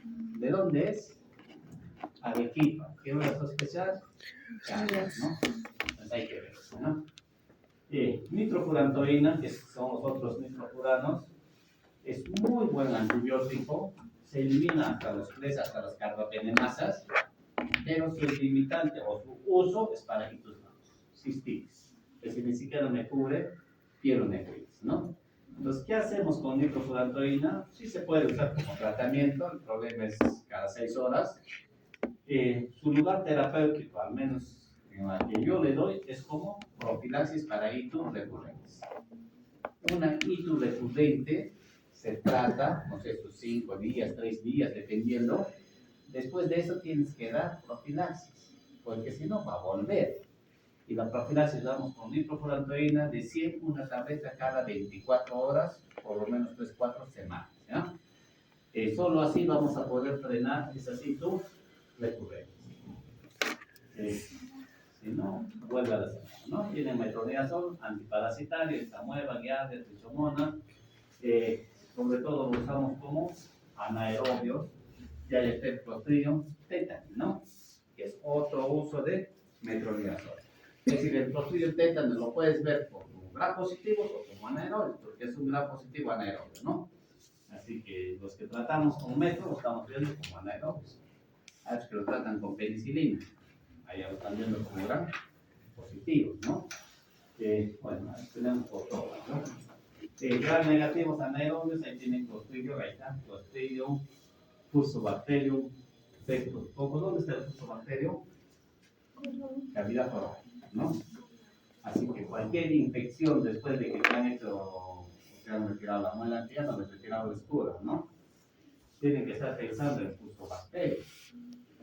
Speaker 1: ¿de dónde es? Arequipa. ¿Qué voy a sospechar? Cáncer, ¿no? Entonces hay que ver eso, ¿no? Nitrofurantoína, que son los otros nitrofuranos, es muy buen antibiótico, se elimina hasta los tres, hasta las carbapenemasas, pero su limitante o su uso es para hitos cistitis, que si ni siquiera me cubre pielonefritis, ¿no? Entonces, ¿qué hacemos con nitrofurantoína? Sí se puede usar como tratamiento, el problema es cada 6 horas. Su lugar terapéutico, al menos en la que yo le doy, es como profilaxis para hitos recurrentes. Una hito recurrente se trata, no sé, sus 5 días, 3 días, dependiendo. Después de eso tienes que dar profilaxis, porque si no va a volver. Y la profilaxis damos con nitrofurantoína de 100, una tableta cada 24 horas, por lo menos 3-4 semanas, ¿ya? Solo así vamos a poder frenar esas hitos recurrentes. Si no, vuelve a la semana, ¿no? Tiene metronidazol, antiparasitario, estamueva, guiardia, trichomona. Sobre todo lo usamos como anaerobios, y hay el Clostridium tetani, ¿no? Que es otro uso de metronidazol. Es decir, el Clostridium tetani lo puedes ver como gram positivo o como anaerobio, porque es un gram positivo anaerobio, ¿no? Así que los que tratamos con metro lo estamos viendo como anaerobios. Hay los que lo tratan con penicilina, ahí lo están viendo como gram positivos, ¿no? Bueno, ahí tenemos por todo, ¿no? Gram negativos anaerobios, ahí tienen Clostridium, ahí está, Clostridium, Fusobacterium, Streptococcus. ¿Dónde está el Fusobacterium? Cavidad oral, ¿no? Así que cualquier infección después de que te han hecho, te han retirado la muela antiana, les retirado la escura, ¿no? Tienen que estar pensando en Fusobacterium.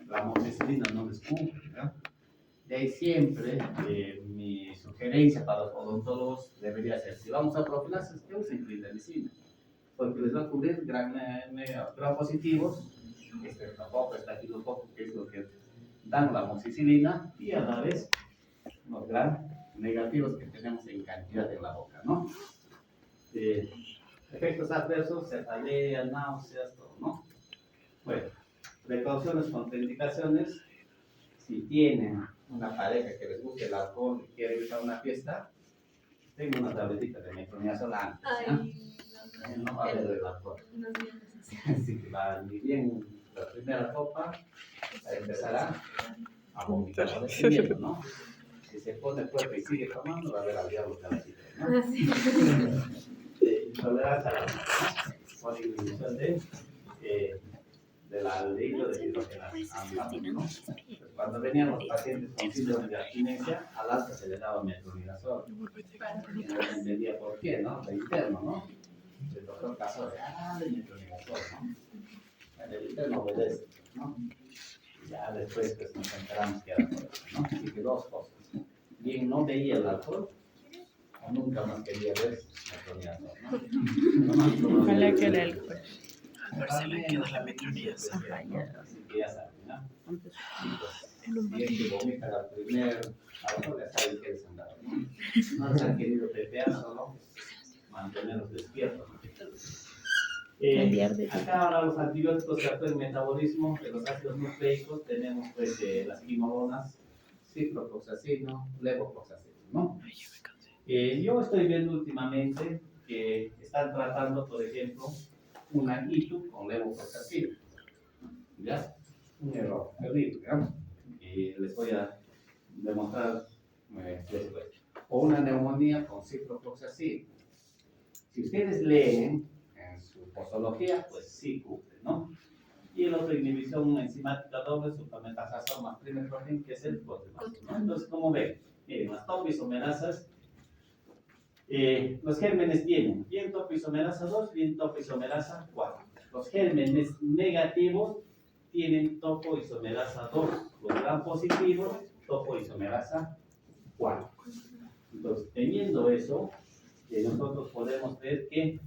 Speaker 1: La amoxicilina no les cumple, ¿no? De ahí siempre mi sugerencia para los odontólogos debería ser, si vamos a profilaxis, que usen clindamicina, porque les va a cubrir gram positivos, estafilococo, que es lo que dan la amoxicilina, y a la vez los gram negativos que tenemos en cantidad en la boca, ¿no? Efectos adversos, cefalea, náuseas, todo, ¿no? Bueno, precauciones, contraindicaciones. Si tienen una pareja que les guste el alcohol y quiere ir a una fiesta, tengo una tabletita de metronidazol antes, ¿no? No va a haber el alcohol. Así que va ni bien la primera copa, empezará a vomitar, ¿no? Si se pone fuerte y sigue tomando, va a haber al diablo cabecito, ¿no? Intolerancia a la lactosa, ¿no? Por disminución del aldehído de hidrogenasa, ¿no? Cuando venían los pacientes con síndrome de abstinencia, al alta se le daba metronidazol. Y no entendía por qué, ¿no? De interno, ¿no? El doctor Casó de metronidazol, ¿no? El interno obedece, ¿no? Y ya después pues, nos enteramos que era por eso, ¿no? Así que dos cosas. Bien, no veía el alcohol, o nunca más quería ver metronidazol, ¿no?
Speaker 4: Ojalá que el alcohol. Por se le queda la metronidazol.
Speaker 1: Así que ya saben, ¿no? Y es que vomitan al primer alcohol, ya saben que es andar, ¿no? No se han querido pepear, solo mantenerlos despiertos. Acá ahora los antibióticos que actúan en el metabolismo de los ácidos nucleicos tenemos pues las quinolonas, ciprofloxacino, levofloxacino, ¿no? Yo estoy viendo últimamente que están tratando, por ejemplo, una ITU con levofloxacino, ¿ya? Un error terrible, ¿ya? Y les voy a demostrar después. O una neumonía con ciprofloxacino. Si ustedes leen en su posología, pues sí cubre, ¿no? Y el otro, inhibición enzimática doble, suplementación más primetrofin, que es el clotrimazol, ¿no? Entonces, como ven, Miren, las topoisomerasas, los gérmenes tienen bien topoisomerasa 2, bien topoisomerasa 4. Los gérmenes negativos tienen topoisomerasa 2, los gram positivos, topoisomerasa 4. Entonces, teniendo eso, nosotros podemos ver que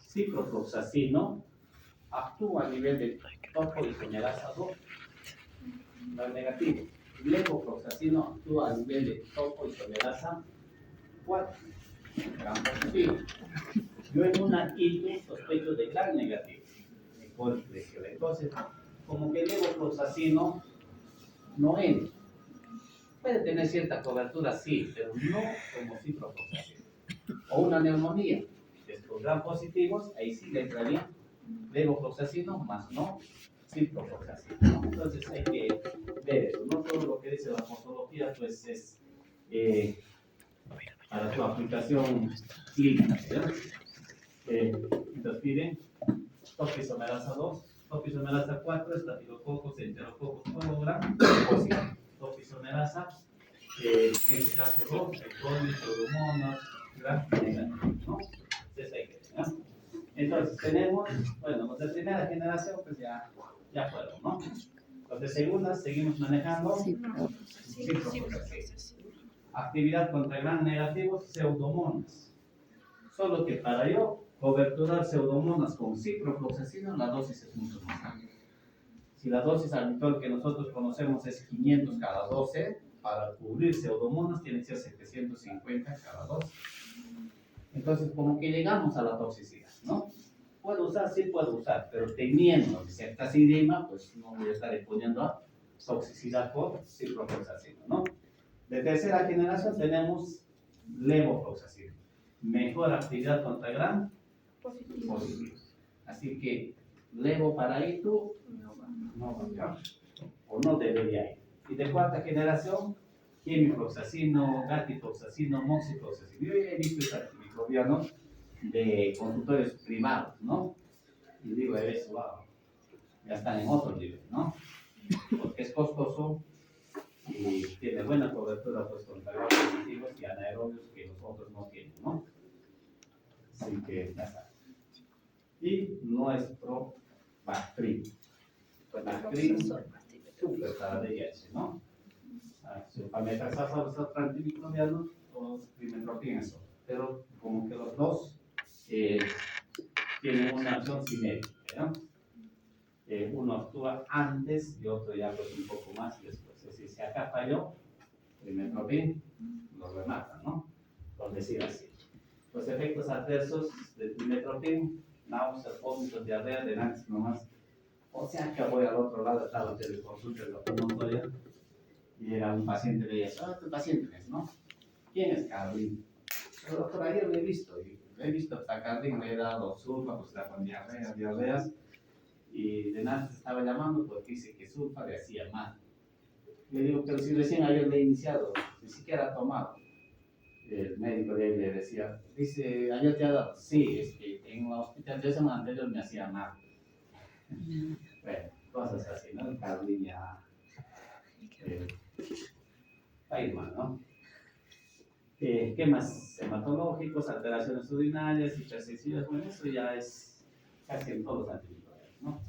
Speaker 1: ciprofloxacino actúa a nivel de topoisomerasa 2, gram negativo. Levofloxacino actúa a nivel de topoisomerasa 4, gram positivo. Yo en una ITU sospecho de gram negativo. Entonces, como que levofloxacino no entra. Puede tener cierta cobertura, sí, pero no como ciprofloxacino. O una neumonía. Estos gram positivos, ahí sí le entraría levofloxacino, más no ciprofloxacino, ¿no? Entonces hay que ver eso. No todo lo que dice la postología pues es para su aplicación clínica, ¿verdad? Entonces piden topoisomerasa 2, topoisomerasa 4, estafilococos, enterococos, gram positivo. Topoisomerasa, en este caso 2, ecoli, pseudomonas, gram negativo, ¿no? Entonces hay que ver, ¿no? Entonces tenemos, bueno, los de primera generación pues ya fueron, ¿no? Los de segunda seguimos manejando ciprofloxacino. Actividad contra gram negativos, pseudomonas. Solo que para yo coberturar pseudomonas con ciprofloxacino, la dosis es mucho más alta. Si la dosis habitual que nosotros conocemos es 500 cada 12, para cubrir pseudomonas tiene que ser 750 cada 12. Entonces, como que llegamos a la toxicidad, ¿no? ¿Puedo usar? Sí puedo usar, pero teniendo ceftazidima, pues no voy a estar exponiendo a toxicidad por ciprofloxacino, ¿no? De tercera generación tenemos levofloxacino. Mejor actividad contra gram positivo. Así que levo para ITU no va, o no debería ir. Y de cuarta generación, quimifloxacino, gatifloxacino, moxifloxacino. Yo he visto este antimicrobiano de consultorios privados, ¿no? Y digo, eso, wow, ya están en otro nivel, ¿no? Porque es costoso y tiene buena cobertura pues contra gram positivos y anaerobios que los otros no tienen, ¿no? Así que ya está. Y nuestro Bactrim. Pues Bactrim, súper para VIH, ¿no? Sulfametazasa, los otros antimicrobianos, o trimmetoprim, eso. Pero como que los dos tienen una acción simétrica, ¿no? Uno actúa antes y otro ya pues un poco más después. Es decir, si acá falló, trimmetoprim lo remata, ¿no? Por decir así. Los efectos adversos del trimmetoprim, náuseas, vómitos, diarrea, de antes nomás. O sea que voy al otro lado, estaba en teleconsulta del doctor Montoya, y era un paciente de ella. ¿Tu paciente es, no? ¿Quién es Carlín? Pero doctor, ayer lo he visto, y he visto a Carlín, le he dado sulfa, pues está con diarreas, y de nada se estaba llamando porque dice que sulfa le hacía mal. Le digo, pero si recién ayer le he iniciado, ni siquiera ha tomado. El médico de él le decía, dice, ayer te ha dado. Sí, es que en la hospitalización anterior me hacía mal. Bueno, cosas así, ¿no? El Carlín ya va a ir mal, ¿no? ¿Qué más? Hematológicos, alteraciones urinarias, hipersensibles, bueno, eso ya es casi en todos los antimicrobianos, ¿no?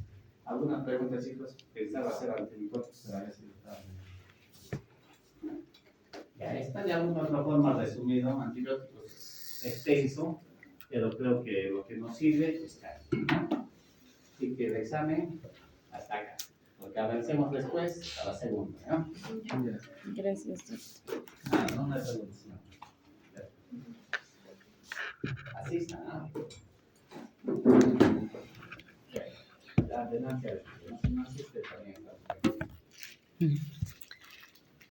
Speaker 1: ¿Alguna pregunta, chicos? Pensaba hacer antimicrobianos, pero a ver si está bien. Ya está ya una otra forma resumida, antibióticos extenso, pero creo que lo que nos sirve está aquí, ¿no? Así que el examen hasta acá. Lo que avancemos después a la segunda, ¿no?
Speaker 2: Gracias.
Speaker 1: No me preguntes, no. Así está, ¿no? Ya, adelante, no asiste también.